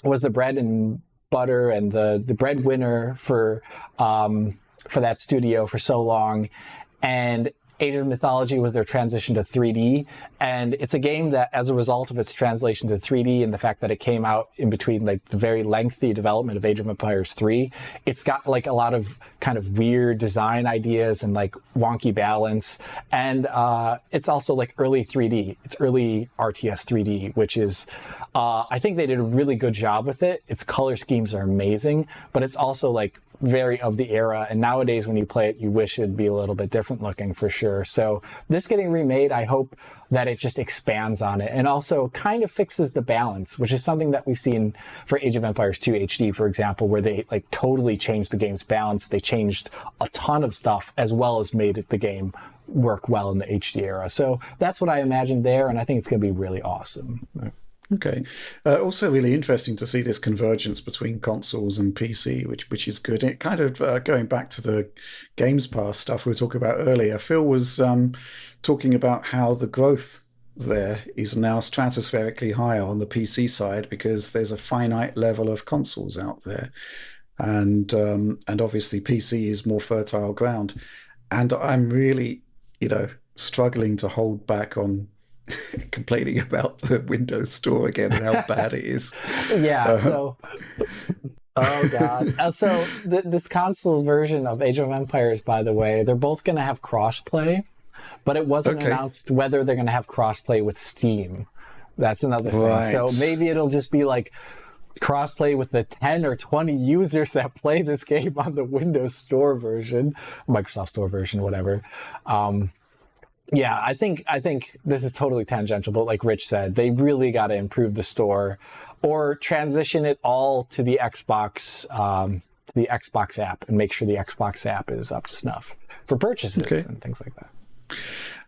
Speaker 3: was the bread and butter and the breadwinner for that studio for so long. And Age of Mythology was their transition to 3D. And it's a game that, as a result of its translation to 3D and the fact that it came out in between like the very lengthy development of Age of Empires 3, it's got like a lot of kind of weird design ideas and like wonky balance. And it's also like early 3D. It's early RTS 3D, which is, I think they did a really good job with it. Its color schemes are amazing, but it's also like very of the era, and nowadays when you play it, you wish it'd be a little bit different looking for sure. So this getting remade, I hope that it just expands on it and also kind of fixes the balance, which is something that we've seen for Age of Empires 2 HD, for example, where they like totally changed the game's balance. They changed a ton of stuff as well as made the game work well in the HD era. So that's what I imagined there, and I think it's going to be really awesome.
Speaker 1: Okay. Also really interesting to see this convergence between consoles and PC, which is good. It kind of, going back to the Games Pass stuff we were talking about earlier, Phil was talking about how the growth there is now stratospherically higher on the PC side because there's a finite level of consoles out there. And obviously PC is more fertile ground. And I'm really, struggling to hold back on complaining about the Windows Store again and how bad it is.
Speaker 3: Yeah, so oh god. So this console version of Age of Empires, by the way, they're both going to have crossplay, but it wasn't announced whether they're going to have crossplay with Steam. That's another thing. Right. So maybe it'll just be like crossplay with the 10 or 20 users that play this game on the Windows Store version, Microsoft Store version, whatever. Yeah, I think this is totally tangential, but like Rich said, they really got to improve the store or transition it all to the Xbox app and make sure the Xbox app is up to snuff for purchases and things like that.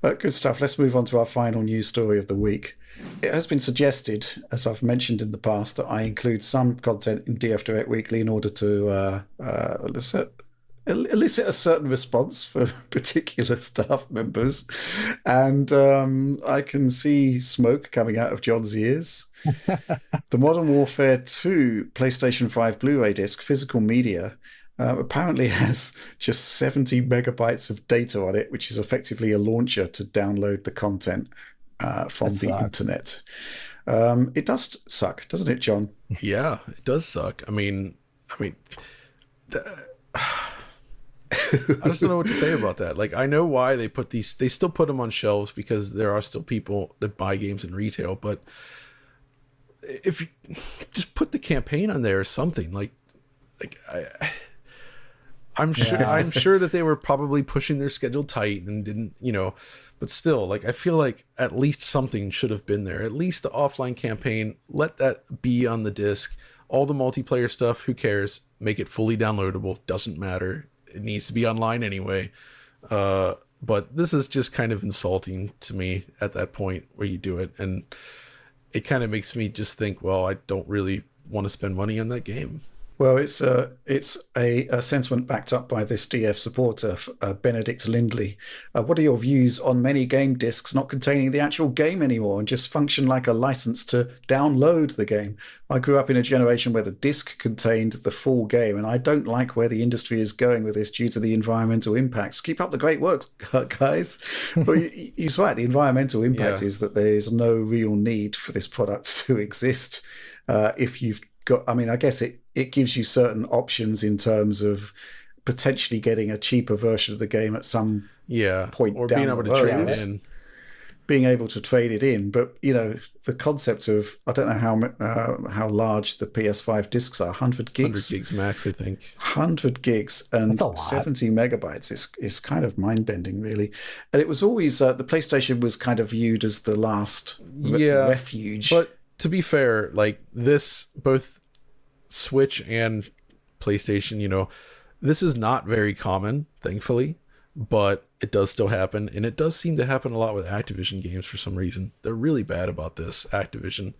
Speaker 1: Good stuff. Let's move on to our final news story of the week. It has been suggested, as I've mentioned in the past, that I include some content in DF Direct Weekly in order to elicit a certain response for particular staff members. And I can see smoke coming out of John's ears. The Modern Warfare 2 PlayStation 5 Blu-ray disc, physical media, apparently has just 70 megabytes of data on it, which is effectively a launcher to download the content from the internet. It does suck, doesn't it, John?
Speaker 2: Yeah, it does suck. I mean, I just don't know what to say about that. Like, I know why they put these, they still put them on shelves because there are still people that buy games in retail, but if you just put the campaign on there or something, I'm sure that they were probably pushing their schedule tight and didn't, but still, like, I feel like at least something should have been there. At least the offline campaign, let that be on the disc. All the multiplayer stuff, who cares? Make it fully downloadable. Doesn't matter. It needs to be online anyway. But this is just kind of insulting to me at that point where you do it. And it kind of makes me just think, well, I don't really want to spend money on that game.
Speaker 1: Well, it's a sentiment backed up by this DF supporter, Benedict Lindley. What are your views on many game discs not containing the actual game anymore and just function like a license to download the game? I grew up in a generation where the disc contained the full game, and I don't like where the industry is going with this due to the environmental impacts. Keep up the great work, guys. But he's right. The environmental impact is that there is no real need for this product to exist. If you've got, I mean, I guess it gives you certain options in terms of potentially getting a cheaper version of the game at some point
Speaker 2: or
Speaker 1: down
Speaker 2: being able
Speaker 1: the
Speaker 2: to
Speaker 1: road.
Speaker 2: trade it in.
Speaker 1: Being able to trade it in, but the concept of, I don't know how large the PS5 discs are, 100 gigs,
Speaker 2: 100 gigs max, I think.
Speaker 1: 100 gigs and 70 megabytes is kind of mind bending, really. And it was always the PlayStation was kind of viewed as the last refuge.
Speaker 2: But to be fair, like this, both Switch and PlayStation, this is not very common, thankfully, but it does still happen, and it does seem to happen a lot with Activision games for some reason. They're really bad about this, Activision,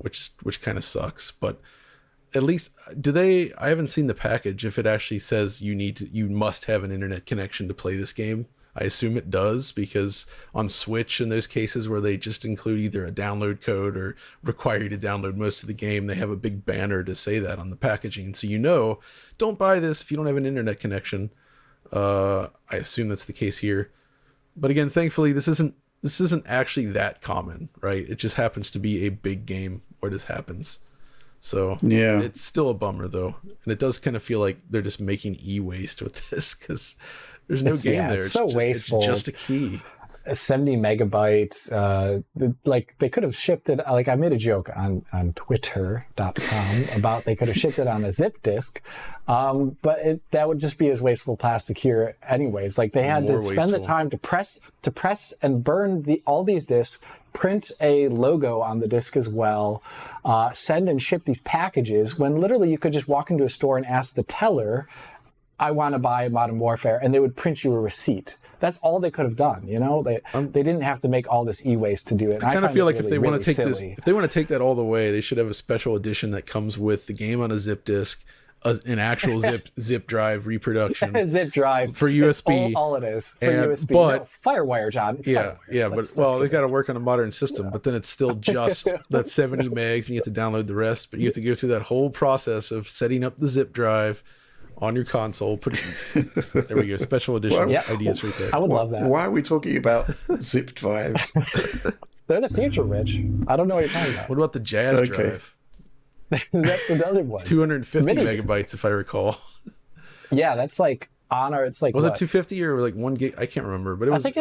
Speaker 2: which kind of sucks. But at least I haven't seen the package if it actually says you must have an internet connection to play this game. I assume it does, because on Switch, in those cases where they just include either a download code or require you to download most of the game, they have a big banner to say that on the packaging. So don't buy this if you don't have an internet connection. I assume that's the case here. But again, thankfully, this isn't actually that common, right? It just happens to be a big game where this happens. So yeah, it's still a bummer, though. And it does kind of feel like they're just making e-waste with this, because there's no game there.
Speaker 3: It's so wasteful.
Speaker 2: It's just a key.
Speaker 3: 70 megabytes. Like they could have shipped it. Like I made a joke on twitter.com about they could have shipped it on a zip disk. But that would just be as wasteful plastic here anyways. Like they had to spend the time to press and burn all these discs, print a logo on the disc as well, send and ship these packages when literally you could just walk into a store and ask the teller, I want to buy Modern Warfare, and they would print you a receipt. That's all they could have done, They didn't have to make all this e-waste to do it.
Speaker 2: I kind of feel like if they want to take this, if they want to take that all the way, they should have a special edition that comes with the game on a zip disk, an actual zip drive reproduction,
Speaker 3: zip drive
Speaker 2: for USB.
Speaker 3: All it is for USB. But FireWire, John. It's FireWire.
Speaker 2: They got to work on a modern system. But then it's still just that 70 megs, and you have to download the rest. But you have to go through that whole process of setting up the zip drive on your console. There we go. Special edition ideas right there.
Speaker 3: I would love that.
Speaker 1: Why are we talking about zip drives?
Speaker 3: They're the future, Rich. I don't know what you're talking about.
Speaker 2: What about the Jazz drive?
Speaker 3: That's another one.
Speaker 2: 250 megabytes, if I recall.
Speaker 3: Yeah, that's like Honor. It's like,
Speaker 2: was it 250 or like 1 gig? I can't remember, but it was.
Speaker 3: I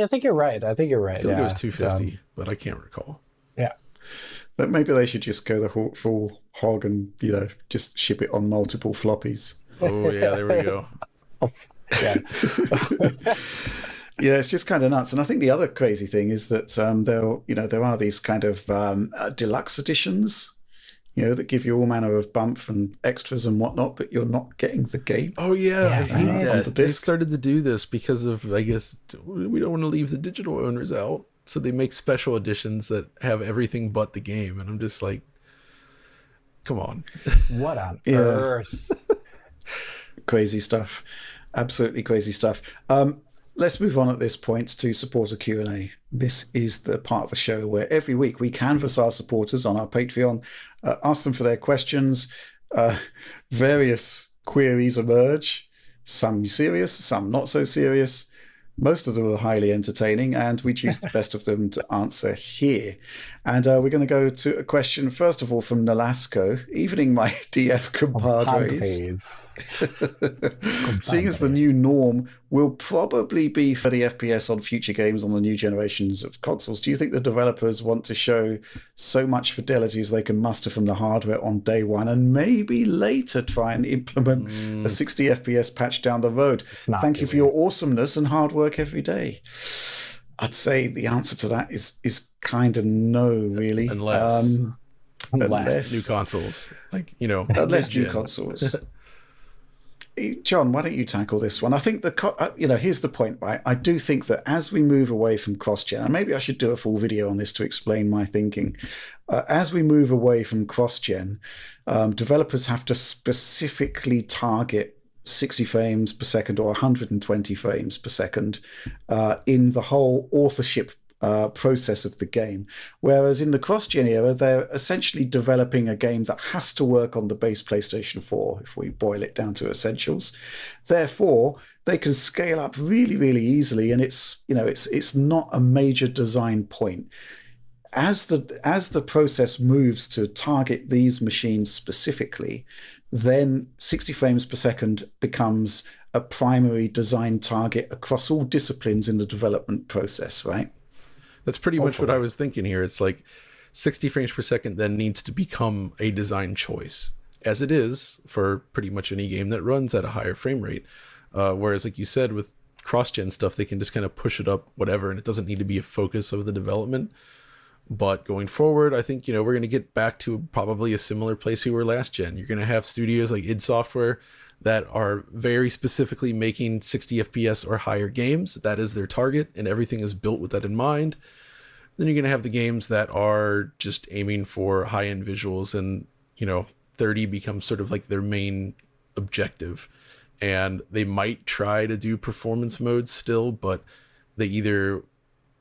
Speaker 3: think you're right. I feel like
Speaker 2: it was 250, but I can't recall.
Speaker 3: Yeah.
Speaker 1: But maybe they should just go the full hog and just ship it on multiple floppies.
Speaker 2: Oh yeah, there we go.
Speaker 3: Yeah.
Speaker 1: Yeah, it's just kind of nuts. And I think the other crazy thing is that there are these kind of deluxe editions that give you all manner of bump and extras and whatnot, but you're not getting the game.
Speaker 2: Oh yeah, I hate that.
Speaker 1: The
Speaker 2: They
Speaker 1: disc.
Speaker 2: started to do this because of, I guess, we don't want to leave the digital owners out, so they make special editions that have everything but the game, and I'm just like, come on.
Speaker 3: What on earth?
Speaker 1: Crazy stuff. Absolutely crazy stuff. Let's move on at this point to supporter Q&A. This is the part of the show where every week we canvass our supporters on our Patreon, ask them for their questions. Various queries emerge, some serious, some not so serious. Most of them are highly entertaining, and we choose the best of them to answer here. And we're going to go to a question, first of all, from Nolasco. Evening, my DF compadres. Seeing as the new norm will probably be 30 FPS on future games on the new generations of consoles, do you think the developers want to show so much fidelity as they can muster from the hardware on day one, and maybe later try and implement a 60 FPS patch down the road? Thank you for your awesomeness and hard work every day. I'd say the answer to that is kind of no, really.
Speaker 2: Unless
Speaker 3: Unless
Speaker 2: new consoles,
Speaker 1: unless new consoles. John, why don't you tackle this one? I think here's the point, right? I do think that as we move away from cross-gen, and maybe I should do a full video on this to explain my thinking. As we move away from cross-gen, developers have to specifically target 60 frames per second or 120 frames per second in the whole authorship process of the game. Whereas in the cross-gen era, they're essentially developing a game that has to work on the base PlayStation 4, if we boil it down to essentials. Therefore, they can scale up really, really easily, and it's not a major design point. As the process moves to target these machines specifically, then 60 frames per second becomes a primary design target across all disciplines in the development process, right?
Speaker 2: That's pretty much what I was thinking here. It's like 60 frames per second then needs to become a design choice, as it is for pretty much any game that runs at a higher frame rate. Whereas, like you said, with cross-gen stuff, they can just kind of push it up, whatever, and it doesn't need to be a focus of the development. But going forward, I think, we're going to get back to probably a similar place we were last gen. You're going to have studios like id Software that are very specifically making 60 FPS or higher games. That is their target, and everything is built with that in mind. Then you're going to have the games that are just aiming for high-end visuals, and 30 becomes sort of like their main objective. And they might try to do performance modes still, but they either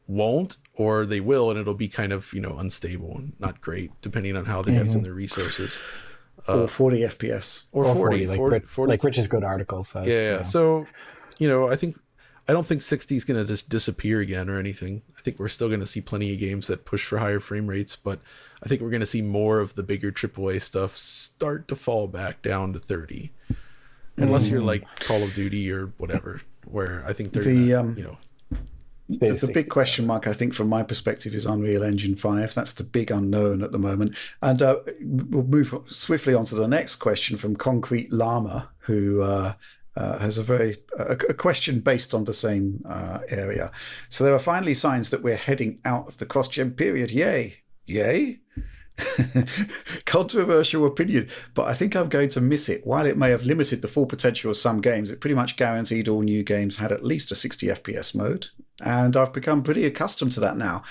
Speaker 2: won't or they will, and it'll be kind of unstable and not great, depending on how they have in their resources.
Speaker 1: Or 40 FPS.
Speaker 2: Or 40,
Speaker 3: like Rich's good article says.
Speaker 2: Yeah. So, I don't think 60 is going to just disappear again or anything. I think we're still going to see plenty of games that push for higher frame rates, but I think we're going to see more of the bigger AAA stuff start to fall back down to 30. Unless you're like Call of Duty or whatever, where I think
Speaker 1: the big question mark, I think, from my perspective, is Unreal Engine 5. That's the big unknown at the moment. And we'll move swiftly on to the next question from Concrete Llama, who has a question based on the same area. So there are finally signs that we're heading out of the cross-gen period. Yay. Yay. Controversial opinion, but I think I'm going to miss it. While it may have limited the full potential of some games, it pretty much guaranteed all new games had at least a 60 FPS mode, and I've become pretty accustomed to that now.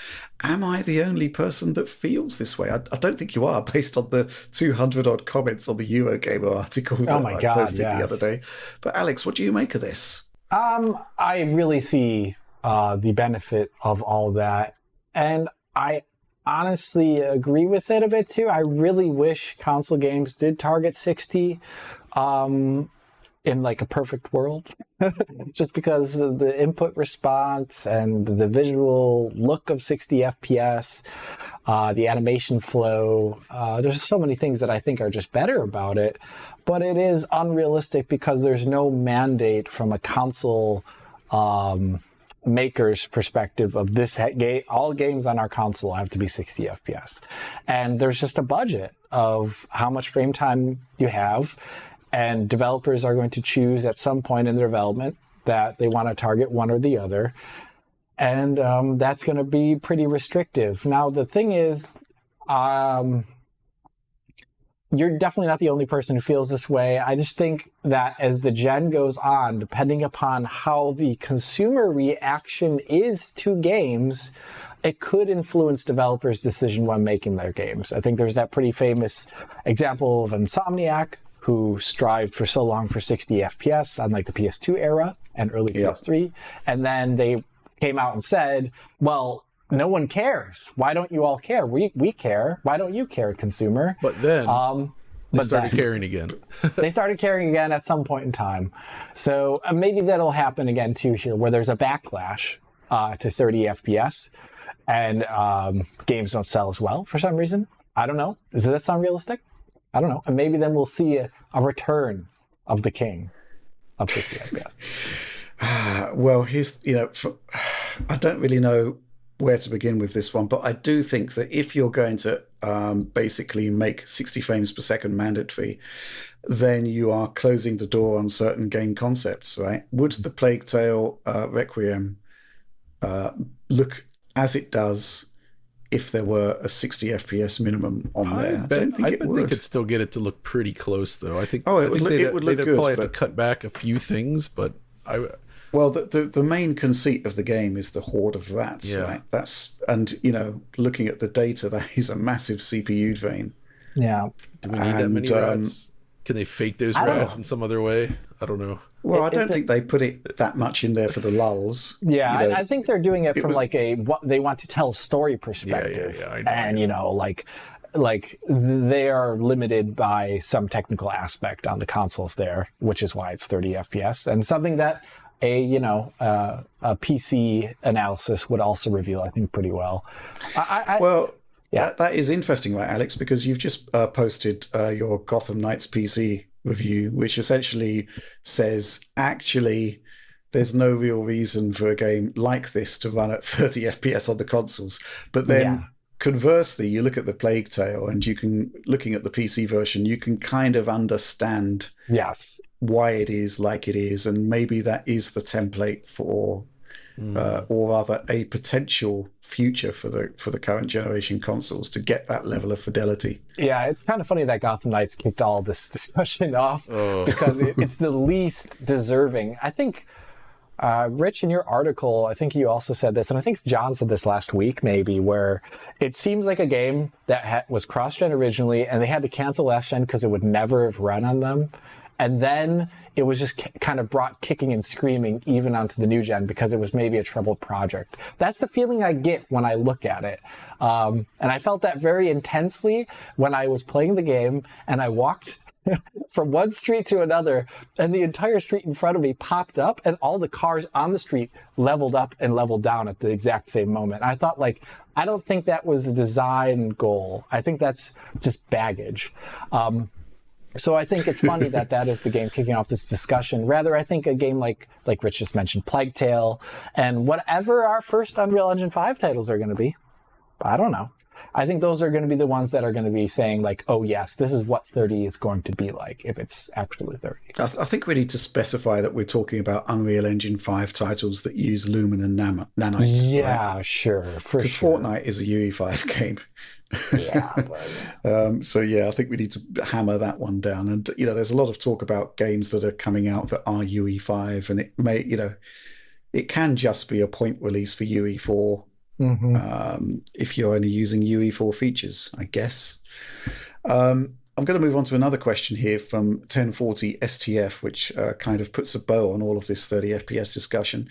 Speaker 1: Am I the only person that feels this way? I don't think you are, based on the 200 odd comments on the Eurogamer article that I posted the other day. But Alex, what do you make of this?
Speaker 3: I really see the benefit of all that, and I honestly agree with it a bit too. I really wish console games did target 60 in like a perfect world, just because of the input response and the visual look of 60 FPS, the animation flow. There's so many things that I think are just better about it, but it is unrealistic because there's no mandate from a console maker's perspective of this all games on our console have to be 60 FPS. And there's just a budget of how much frame time you have, and developers are going to choose at some point in their development that they want to target one or the other. And that's going to be pretty restrictive. Now, the thing is, you're definitely not the only person who feels this way. I just think that as the gen goes on, depending upon how the consumer reaction is to games, it could influence developers' decision when making their games. I think there's that pretty famous example of Insomniac, who strived for so long for 60 FPS on like the PS2 era and early PS3. And then they came out and said, well, no one cares. Why don't you all care? We care. Why don't you care, consumer?
Speaker 2: But then they started caring again.
Speaker 3: They started caring again at some point in time. So maybe that'll happen again too here, where there's a backlash to 30 FPS and games don't sell as well for some reason. I don't know. Does that sound realistic? I don't know. And maybe then we'll see a return of the king of 60 FPS.
Speaker 1: Well, I don't really know where to begin with this one, but I do think that if you're going to basically make 60 frames per second mandatory, then you are closing the door on certain game concepts, right? Would the Plague Tale Requiem look as it does if there were a 60 FPS minimum on there?
Speaker 2: I bet they could still get it to look pretty close, though. I think.
Speaker 1: It would look good.
Speaker 2: Probably have to cut back a few things, but
Speaker 1: Well, the main conceit of the game is the horde of rats, right? Looking at the data, that is a massive CPU drain.
Speaker 3: Yeah.
Speaker 2: Do we need that many rats? Can they fake those rats in some other way? I don't know.
Speaker 1: Well, I don't think they put it that much in there for the lulls.
Speaker 3: Yeah, I think they're doing it from what they want to tell a story perspective.
Speaker 2: Yeah, I know.
Speaker 3: And, like they are limited by some technical aspect on the consoles there, which is why it's 30 FPS. And something that a PC analysis would also reveal, I think, pretty well.
Speaker 1: That is interesting, right, Alex? Because you've just posted your Gotham Knights PC review, which essentially says, actually, there's no real reason for a game like this to run at 30 FPS on the consoles. But then, conversely, you look at the Plague Tale, and looking at the PC version, you can kind of understand why it is like it is, and maybe that is the template for, or rather, a potential future for the current generation consoles to get that level of fidelity.
Speaker 3: Yeah, it's kind of funny that Gotham Knights kicked all this discussion off because it's the least deserving. I think, Rich, in your article, I think you also said this, and I think John said this last week maybe, where it seems like a game that was cross-gen originally, and they had to cancel last gen because it would never have run on them. And then it was just kind of brought kicking and screaming even onto the new gen because it was maybe a troubled project. That's the feeling I get when I look at it. And I felt that very intensely when I was playing the game and I walked from one street to another and the entire street in front of me popped up and all the cars on the street leveled up and leveled down at the exact same moment. I thought, I don't think that was a design goal. I think that's just baggage. So I think it's funny that is the game kicking off this discussion. Rather, I think a game like Rich just mentioned, Plague Tale, and whatever our first Unreal Engine 5 titles are going to be, I don't know. I think those are going to be the ones that are going to be saying, oh yes, this is what 30 is going to be like if it's actually 30.
Speaker 1: I think we need to specify that we're talking about Unreal Engine 5 titles that use Lumen and Nanite.
Speaker 3: Yeah, right? Sure.
Speaker 1: Because Fortnite is a UE5 game.
Speaker 3: Yeah.
Speaker 1: I think we need to hammer that one down. And, there's a lot of talk about games that are coming out that are UE5, and it may, it can just be a point release for UE4. If you're only using UE4 features, I guess. I'm going to move on to another question here from 1040 STF, which kind of puts a bow on all of this 30 FPS discussion.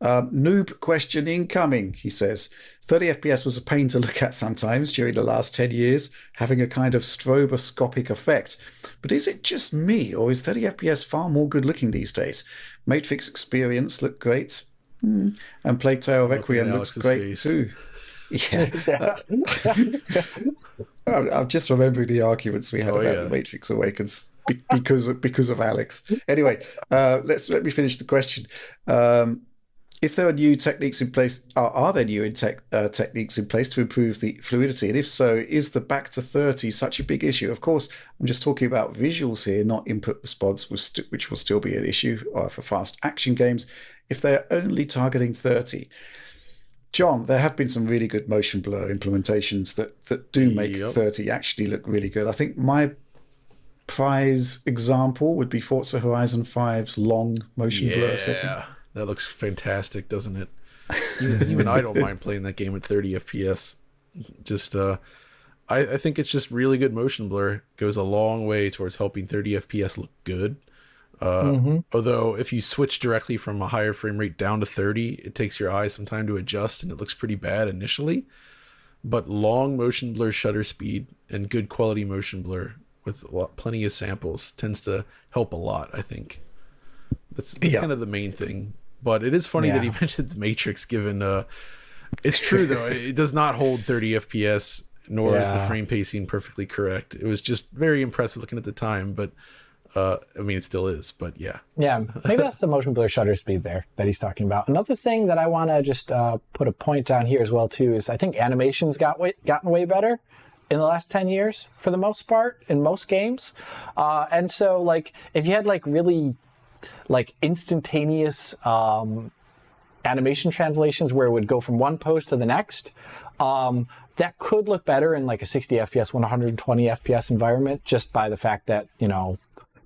Speaker 1: Noob question incoming, he says. 30 FPS was a pain to look at sometimes during the last 10 years, having a kind of stroboscopic effect. But is it just me, or is 30 FPS far more good looking these days? Matrix Experience looked great. And Plague Tale Requiem looks great too. Yeah. I'm just remembering the arguments we had about the Matrix Awakens because of Alex. Anyway, let me finish the question. If there are new techniques in place, are there new techniques in place to improve the fluidity? And if so, is the back to 30 such a big issue? Of course, I'm just talking about visuals here, not input response, which will still be an issue for fast action games if they're only targeting 30. John, there have been some really good motion blur implementations that do make 30 actually look really good. I think my prize example would be Forza Horizon 5's long motion blur setting.
Speaker 2: Yeah, that looks fantastic, doesn't it? Even I don't mind playing that game at 30 FPS. Just, I think it's just really good motion blur. Goes a long way towards helping 30 FPS look good. Although if you switch directly from a higher frame rate down to 30, it takes your eyes some time to adjust and it looks pretty bad initially. But long motion blur shutter speed and good quality motion blur with plenty of samples tends to help a lot, I think. That's kind of the main thing. But it is funny that he mentions Matrix, given it's true though, it does not hold 30 FPS, nor is the frame pacing perfectly correct. It was just very impressive looking at the time, but I mean, it still is, but yeah. Yeah,
Speaker 3: maybe that's the motion blur shutter speed there that he's talking about. Another thing that I want to just put a point down here as well, too, is I think animations gotten way better in the last 10 years, for the most part, in most games. And so, like, if you had, like, really, like, instantaneous animation translations where it would go from one pose to the next, that could look better in, like, a 60 FPS, 120 FPS environment, just by the fact that, you know,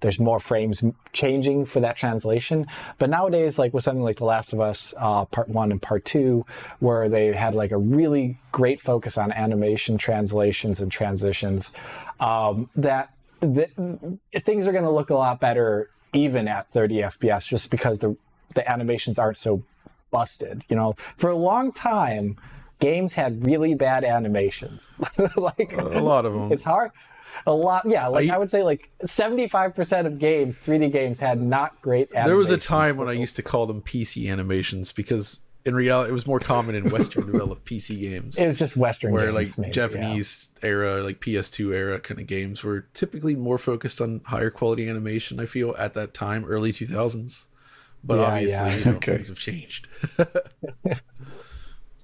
Speaker 3: there's more frames changing for that translation. But nowadays, like with something like The Last of Us Part 1 and Part 2, where they had like a really great focus on animation translations and transitions, that things are going to look a lot better even at 30 FPS, just because the animations aren't so busted. You know, for a long time, games had really bad animations. Like
Speaker 2: a lot of them.
Speaker 3: It's hard. A lot, yeah. Like I would say, like 75% of games, 3D games, had not great animations.
Speaker 2: There was a time when I used to call them PC animations because, in reality, it was more common in Western developed PC games.
Speaker 3: It was just Western
Speaker 2: where,
Speaker 3: games,
Speaker 2: like
Speaker 3: maybe,
Speaker 2: Japanese era, like PS2 era kind of games were typically more focused on higher quality animation. I feel at that time, early 2000s, but obviously, you know, things have changed.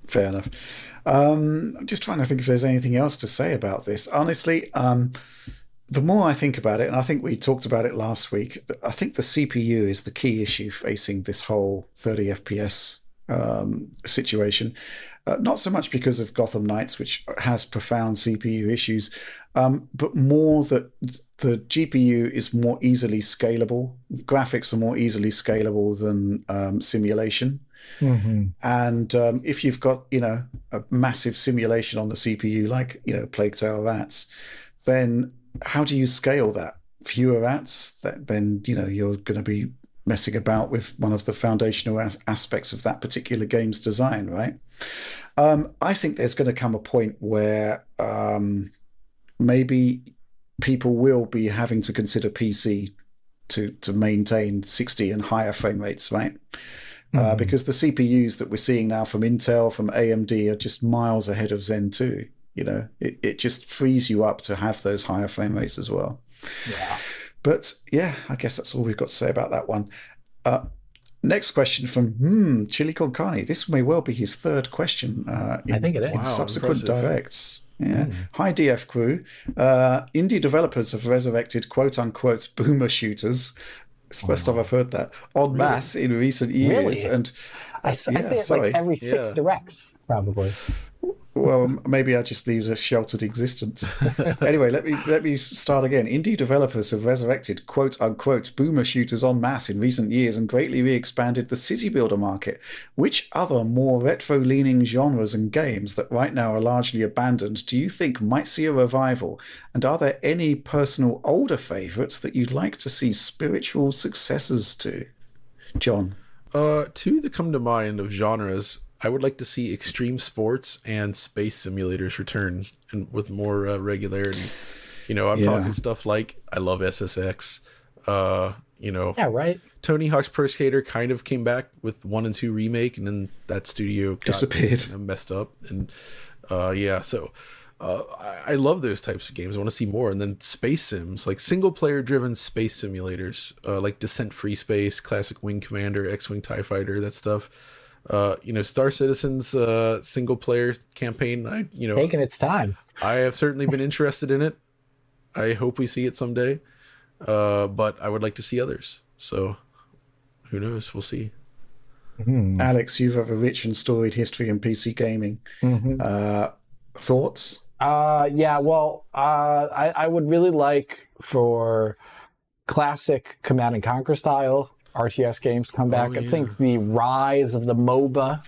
Speaker 1: Fair enough. I'm just trying to think if there's anything else to say about this. Honestly, the more I think about it, and I think we talked about it last week, I think the CPU is the key issue facing this whole 30 FPS situation. Not so much because of Gotham Knights, which has profound CPU issues, but more that the GPU is more easily scalable. Graphics are more easily scalable than simulation. Mm-hmm. And if you've got, you know, a massive simulation on the CPU, like, you know, Plague Tale Rats, then how do you scale that? Fewer rats, then, you know, you're going to be messing about with one of the foundational aspects of that particular game's design, right? I think there's going to come a point where maybe people will be having to consider PC to maintain 60 and higher frame rates, right? Because the CPUs that we're seeing now from Intel, from AMD, are just miles ahead of Zen 2. You know, it just frees you up to have those higher frame rates as well. Yeah. But yeah, I guess that's all we've got to say about that one. Next question from Chili Con Carne. This may well be his third question I think it is. In subsequent directs. Yeah. Hi, DF crew. Indie developers have resurrected quote-unquote boomer shooters. It's the first time I've heard that en masse in recent years.
Speaker 3: Really?
Speaker 1: And
Speaker 3: I see it like every 6 directs, probably.
Speaker 1: Well, maybe I just leave a sheltered existence. Anyway, let me start again. Indie developers have resurrected quote-unquote boomer shooters en masse in recent years and greatly re-expanded the city builder market. Which other more retro-leaning genres and games that right now are largely abandoned do you think might see a revival? And are there any personal older favourites that you'd like to see spiritual successors to? John?
Speaker 2: Two that come to mind of genres, I would like to see extreme sports and space simulators return and with more regularity. You know, I'm talking stuff like I love SSX. You know,
Speaker 3: right.
Speaker 2: Tony Hawk's Pro Skater kind of came back with 1 and 2 remake, and then that studio
Speaker 1: disappeared,
Speaker 2: messed up, and so I love those types of games. I want to see more, and then space sims, like single player driven space simulators, like Descent Free Space, Classic Wing Commander, X-Wing TIE Fighter, that stuff. You know, Star Citizen's single player campaign,
Speaker 3: taking its time.
Speaker 2: I have certainly been interested in it. I hope we see it someday. But I would like to see others. So who knows? We'll see.
Speaker 1: Alex, you have a rich and storied history in PC gaming. Thoughts?
Speaker 3: I would really like for classic Command and Conquer style RTS games to come back. I think the rise of the MOBA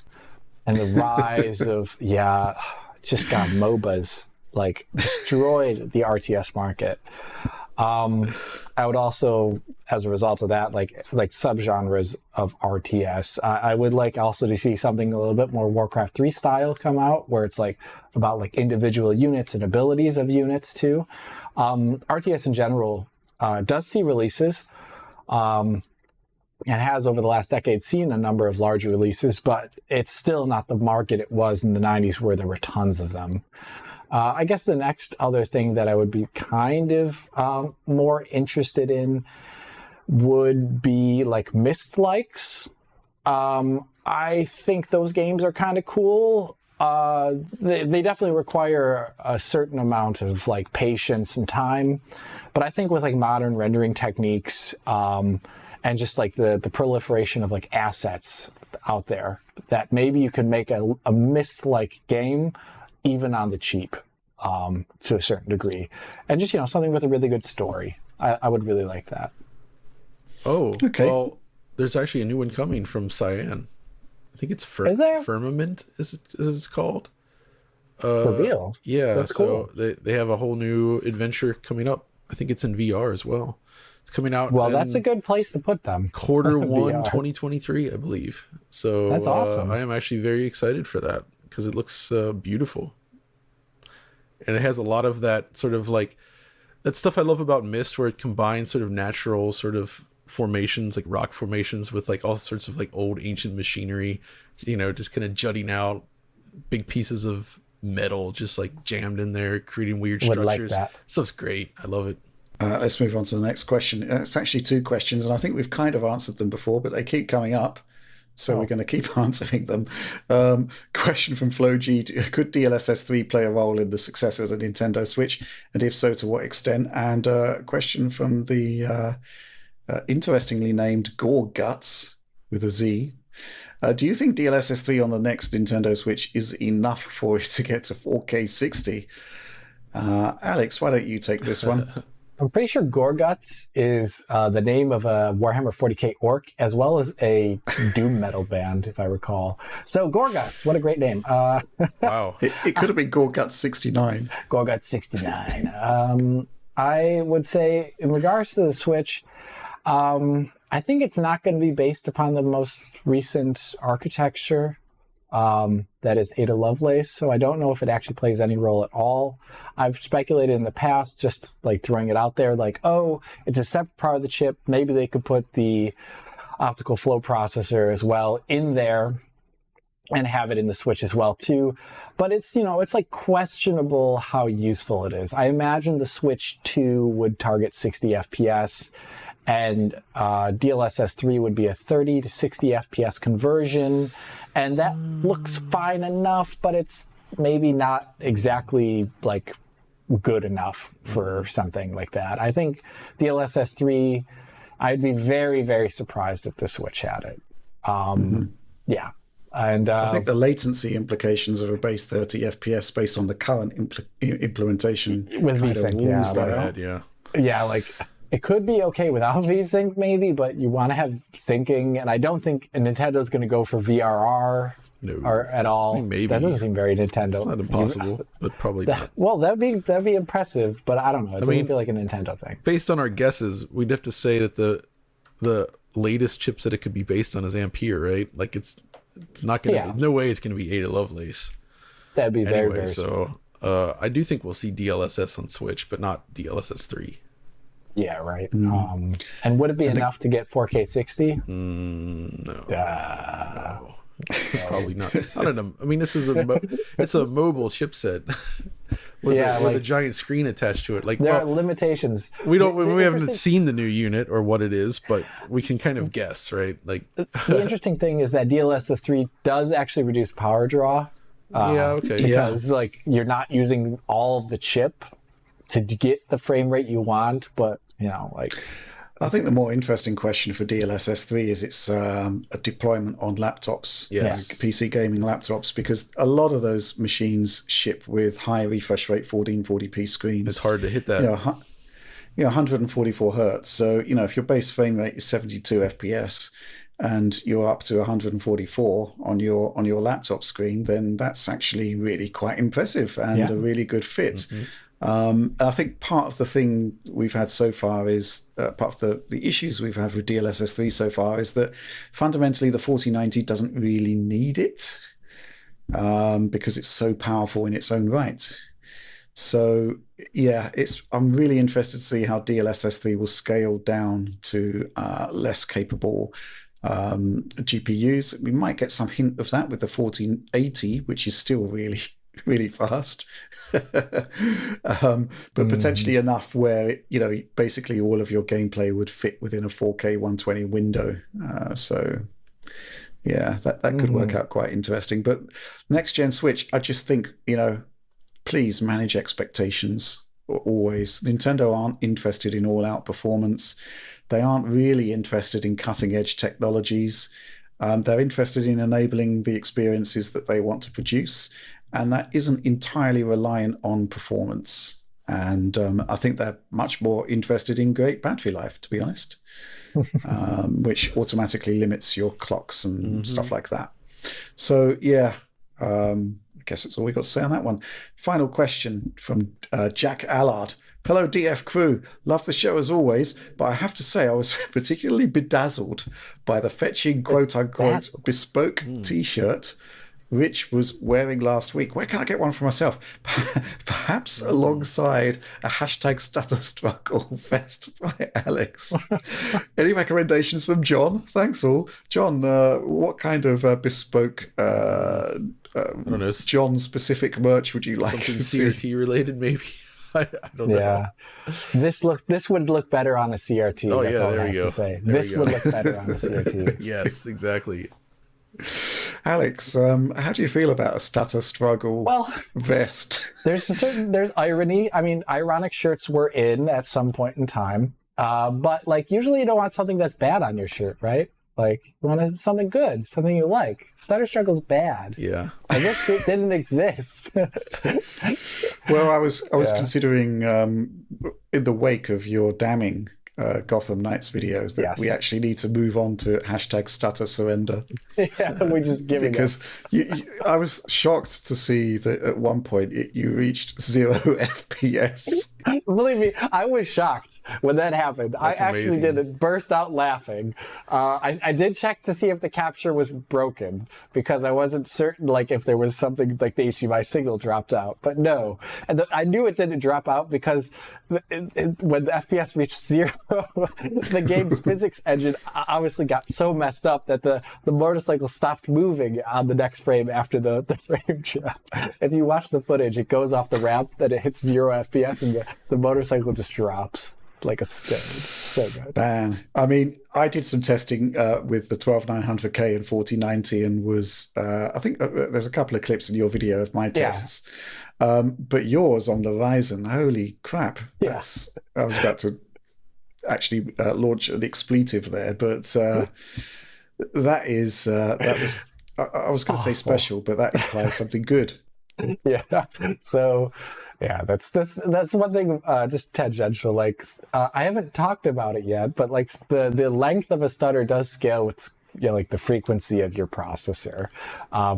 Speaker 3: and the rise of MOBAs like destroyed the RTS market. I would also, as a result of that, like subgenres of RTS. I would like also to see something a little bit more Warcraft 3 style come out, where it's like about like individual units and abilities of units too. RTS in general does see releases, and has over the last decade seen a number of large releases, but it's still not the market it was in the 90s where there were tons of them. I guess the next other thing that I would be kind of more interested in would be like Myst-likes. I think those games are kind of cool. They definitely require a certain amount of like patience and time, but I think with like modern rendering techniques and just like the proliferation of like assets out there, that maybe you could make a Myst-like game even on the cheap, to a certain degree, and just something with a really good story. I would really like that.
Speaker 2: Oh, okay. Well, there's actually a new one coming from Cyan. I think it's Firmament. Is it's called?
Speaker 3: Reveal.
Speaker 2: Yeah.
Speaker 3: That's
Speaker 2: so
Speaker 3: cool.
Speaker 2: they have a whole new adventure coming up. I think it's in VR as well. It's coming out.
Speaker 3: Well, that's a good place to put them.
Speaker 2: Q1 2023, I believe. So
Speaker 3: that's awesome.
Speaker 2: I am actually very excited for that because it looks beautiful. And it has a lot of that sort of like that stuff I love about Myst, where it combines sort of natural sort of formations, like rock formations, with like all sorts of like old ancient machinery, just kind of jutting out, big pieces of metal just like jammed in there, creating weird structures.
Speaker 3: Like that.
Speaker 2: Stuff's great. I love it.
Speaker 1: Let's move on to the next question. It's actually two questions, and I think we've kind of answered them before, but they keep coming up. So we're going to keep answering them. Question from Flo G. Could DLSS 3 play a role in the success of the Nintendo Switch? And if so, to what extent? And question from the interestingly named Gore Guts with a Z. Do you think DLSS 3 on the next Nintendo Switch is enough for it to get to 4K 60? Alex, why don't you take this one?
Speaker 3: I'm pretty sure Gorguts is the name of a Warhammer 40k orc, as well as a doom metal band, if I recall. So Gorguts, what a great name.
Speaker 2: Wow.
Speaker 1: It could have been Gorguts 69.
Speaker 3: Gorguts 69. I would say, in regards to the Switch, I think it's not going to be based upon the most recent architecture. That is Ada Lovelace, so I don't know if it actually plays any role at all. I've speculated in the past, just like throwing it out there, like, oh, it's a separate part of the chip. Maybe they could put the optical flow processor as well in there and have it in the Switch as well too. But it's, it's like questionable how useful it is. I imagine the Switch 2 would target 60 FPS. And DLSS 3 would be a 30 to 60 FPS conversion. And that looks fine enough, but it's maybe not exactly like good enough for something like that. I think DLSS 3, I'd be very, very surprised if the Switch had it. Yeah. And
Speaker 1: I think the latency implications of a base 30 FPS based on the current implementation
Speaker 3: with VSync, yeah, like it could be okay without VSync maybe, but you want to have syncing, and I don't think Nintendo's going to go for VRR or at all.
Speaker 2: Maybe.
Speaker 3: That doesn't seem very Nintendo.
Speaker 2: It's not impossible, but probably not.
Speaker 3: Well, that'd be impressive, but I don't know. It doesn't feel like a Nintendo thing.
Speaker 2: Based on our guesses, we'd have to say that the latest chips that it could be based on is Ampere, right? Like it's not going to. No way it's going to be Ada Lovelace.
Speaker 3: That'd be very, very.
Speaker 2: So I do think we'll see DLSS on Switch, but not DLSS 3.
Speaker 3: Yeah, right. And would it be enough to get 4K 60?
Speaker 2: No. No. Probably not. I don't know. I mean, this is it's a mobile chipset with a giant screen attached to it. Like
Speaker 3: there are limitations.
Speaker 2: We haven't seen the new unit or what it is, but we can kind of guess, right? Like
Speaker 3: the interesting thing is that DLSS 3 does actually reduce power draw. Because like you're not using all of the chip to get the frame rate you want, but
Speaker 1: I think the more interesting question for DLSS 3 is its a deployment on laptops,
Speaker 2: Yes.
Speaker 1: like PC gaming laptops, because a lot of those machines ship with high refresh rate 1440p screens.
Speaker 2: It's hard to hit that.
Speaker 1: 144 hertz. So, if your base frame rate is 72 FPS and you're up to 144 on your laptop screen, then that's actually really quite impressive and a really good fit. I think part of the thing we've had so far is part of the issues we've had with DLSS 3 so far is that fundamentally the 4090 doesn't really need it because it's so powerful in its own right. So yeah, I'm really interested to see how DLSS 3 will scale down to less capable GPUs. We might get some hint of that with the 1480, which is still really, really fast. But potentially enough where basically all of your gameplay would fit within a 4K 120 window. So yeah, that could work out quite interesting. But next gen Switch, I just think please manage expectations always. Nintendo aren't interested in all out performance. They aren't really interested in cutting edge technologies. They're interested in enabling the experiences that they want to produce. And that isn't entirely reliant on performance. And I think they're much more interested in great battery life, to be honest, which automatically limits your clocks and stuff like that. So, yeah, I guess that's all we got to say on that one. Final question from Jack Allard. Hello, DF crew. Love the show as always, but I have to say I was particularly bedazzled by the fetching quote-unquote bespoke T-shirt Rich was wearing last week. Where can I get one for myself? Perhaps alongside a hashtag status struggle vest by Alex. Any recommendations from John? Thanks all. John, what kind of bespoke
Speaker 2: I don't know.
Speaker 1: John-specific merch would you like
Speaker 2: Something
Speaker 1: to see?
Speaker 2: CRT related, maybe? I don't know.
Speaker 3: Yeah. This would look better on a CRT.
Speaker 2: Oh,
Speaker 3: that's
Speaker 2: yeah,
Speaker 3: all
Speaker 2: there
Speaker 3: I
Speaker 2: you
Speaker 3: have
Speaker 2: go.
Speaker 3: to say.
Speaker 2: There
Speaker 3: This
Speaker 2: you go.
Speaker 3: would look better on a CRT.
Speaker 2: Yes, exactly.
Speaker 1: Alex, how do you feel about a status struggle vest?
Speaker 3: There's irony. I mean, ironic shirts were in at some point in time. But like usually you don't want something that's bad on your shirt, right? Like you want something good, something you like. Stutter struggle's bad.
Speaker 2: Yeah.
Speaker 3: I wish it didn't exist.
Speaker 1: Well, I was considering in the wake of your damning Gotham Knights videos that we actually need to move on to hashtag stutter surrender.
Speaker 3: Yeah, we just giving
Speaker 1: because I was shocked to see that at one point you reached 0 FPS.
Speaker 3: Believe me, I was shocked when that happened.
Speaker 2: That's
Speaker 3: I actually
Speaker 2: amazing.
Speaker 3: did burst out laughing. I did check to see if the capture was broken because I wasn't certain, like if there was something like the HDMI signal dropped out. But no, and I knew it didn't drop out because when the FPS reached 0, the game's physics engine obviously got so messed up that the motorcycle stopped moving on the next frame after the frame drop. If you watch the footage, it goes off the ramp, then it hits 0 FPS, and the motorcycle just drops like a stone. So good.
Speaker 1: Man, I mean, I did some testing with the 12900K and 4090 and was, I think there's a couple of clips in your video of my tests. But yours on the Ryzen, holy crap. I was about to actually launch an expletive there, but that was, I was going to say special, but that implies something good.
Speaker 3: Yeah. So, yeah, that's one thing, just tangential. Like, I haven't talked about it yet, but like the length of a stutter does scale with like the frequency of your processor.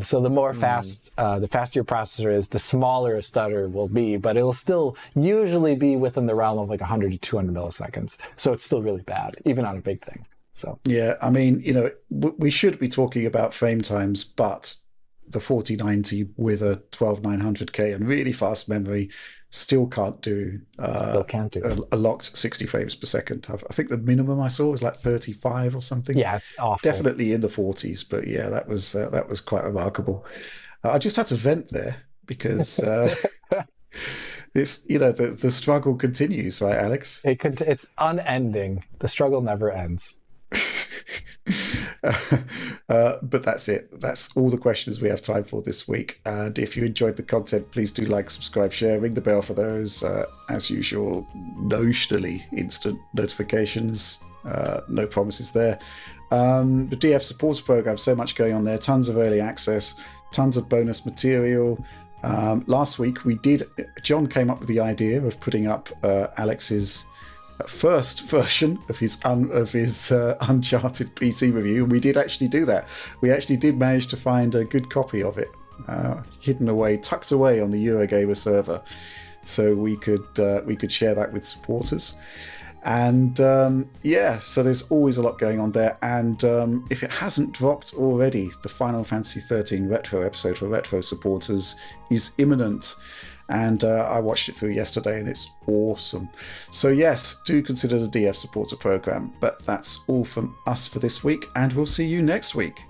Speaker 3: So the more the faster your processor is, the smaller a stutter will be, but it'll still usually be within the realm of like 100 to 200 milliseconds. So it's still really bad, even on a big thing. So
Speaker 1: yeah, I mean, we should be talking about frame times, but the 4090 with a 12900K and really fast memory still can't do a locked 60 frames per second. I think the minimum I saw was like 35 or something.
Speaker 3: Yeah, it's awful.
Speaker 1: Definitely in the 40s, but yeah, that was quite remarkable. I just had to vent there because this, the struggle continues, right, Alex?
Speaker 3: It's unending. The struggle never ends.
Speaker 1: But that's it. That's all the questions we have time for this week. And if you enjoyed the content, please do like, subscribe, share, ring the bell for those. As usual, notionally instant notifications. No promises there. The DF Supporter Program, so much going on there. Tons of early access, tons of bonus material. Last week John came up with the idea of putting up Alex's first version of his Uncharted PC review, and we did actually do that. We actually did manage to find a good copy of it, hidden away, tucked away on the Eurogamer server, so we could share that with supporters. And so there's always a lot going on there. And if it hasn't dropped already, the Final Fantasy XIII Retro episode for Retro supporters is imminent. And I watched it through yesterday, and it's awesome. So yes, do consider the DF Supporter Program. But that's all from us for this week, and we'll see you next week.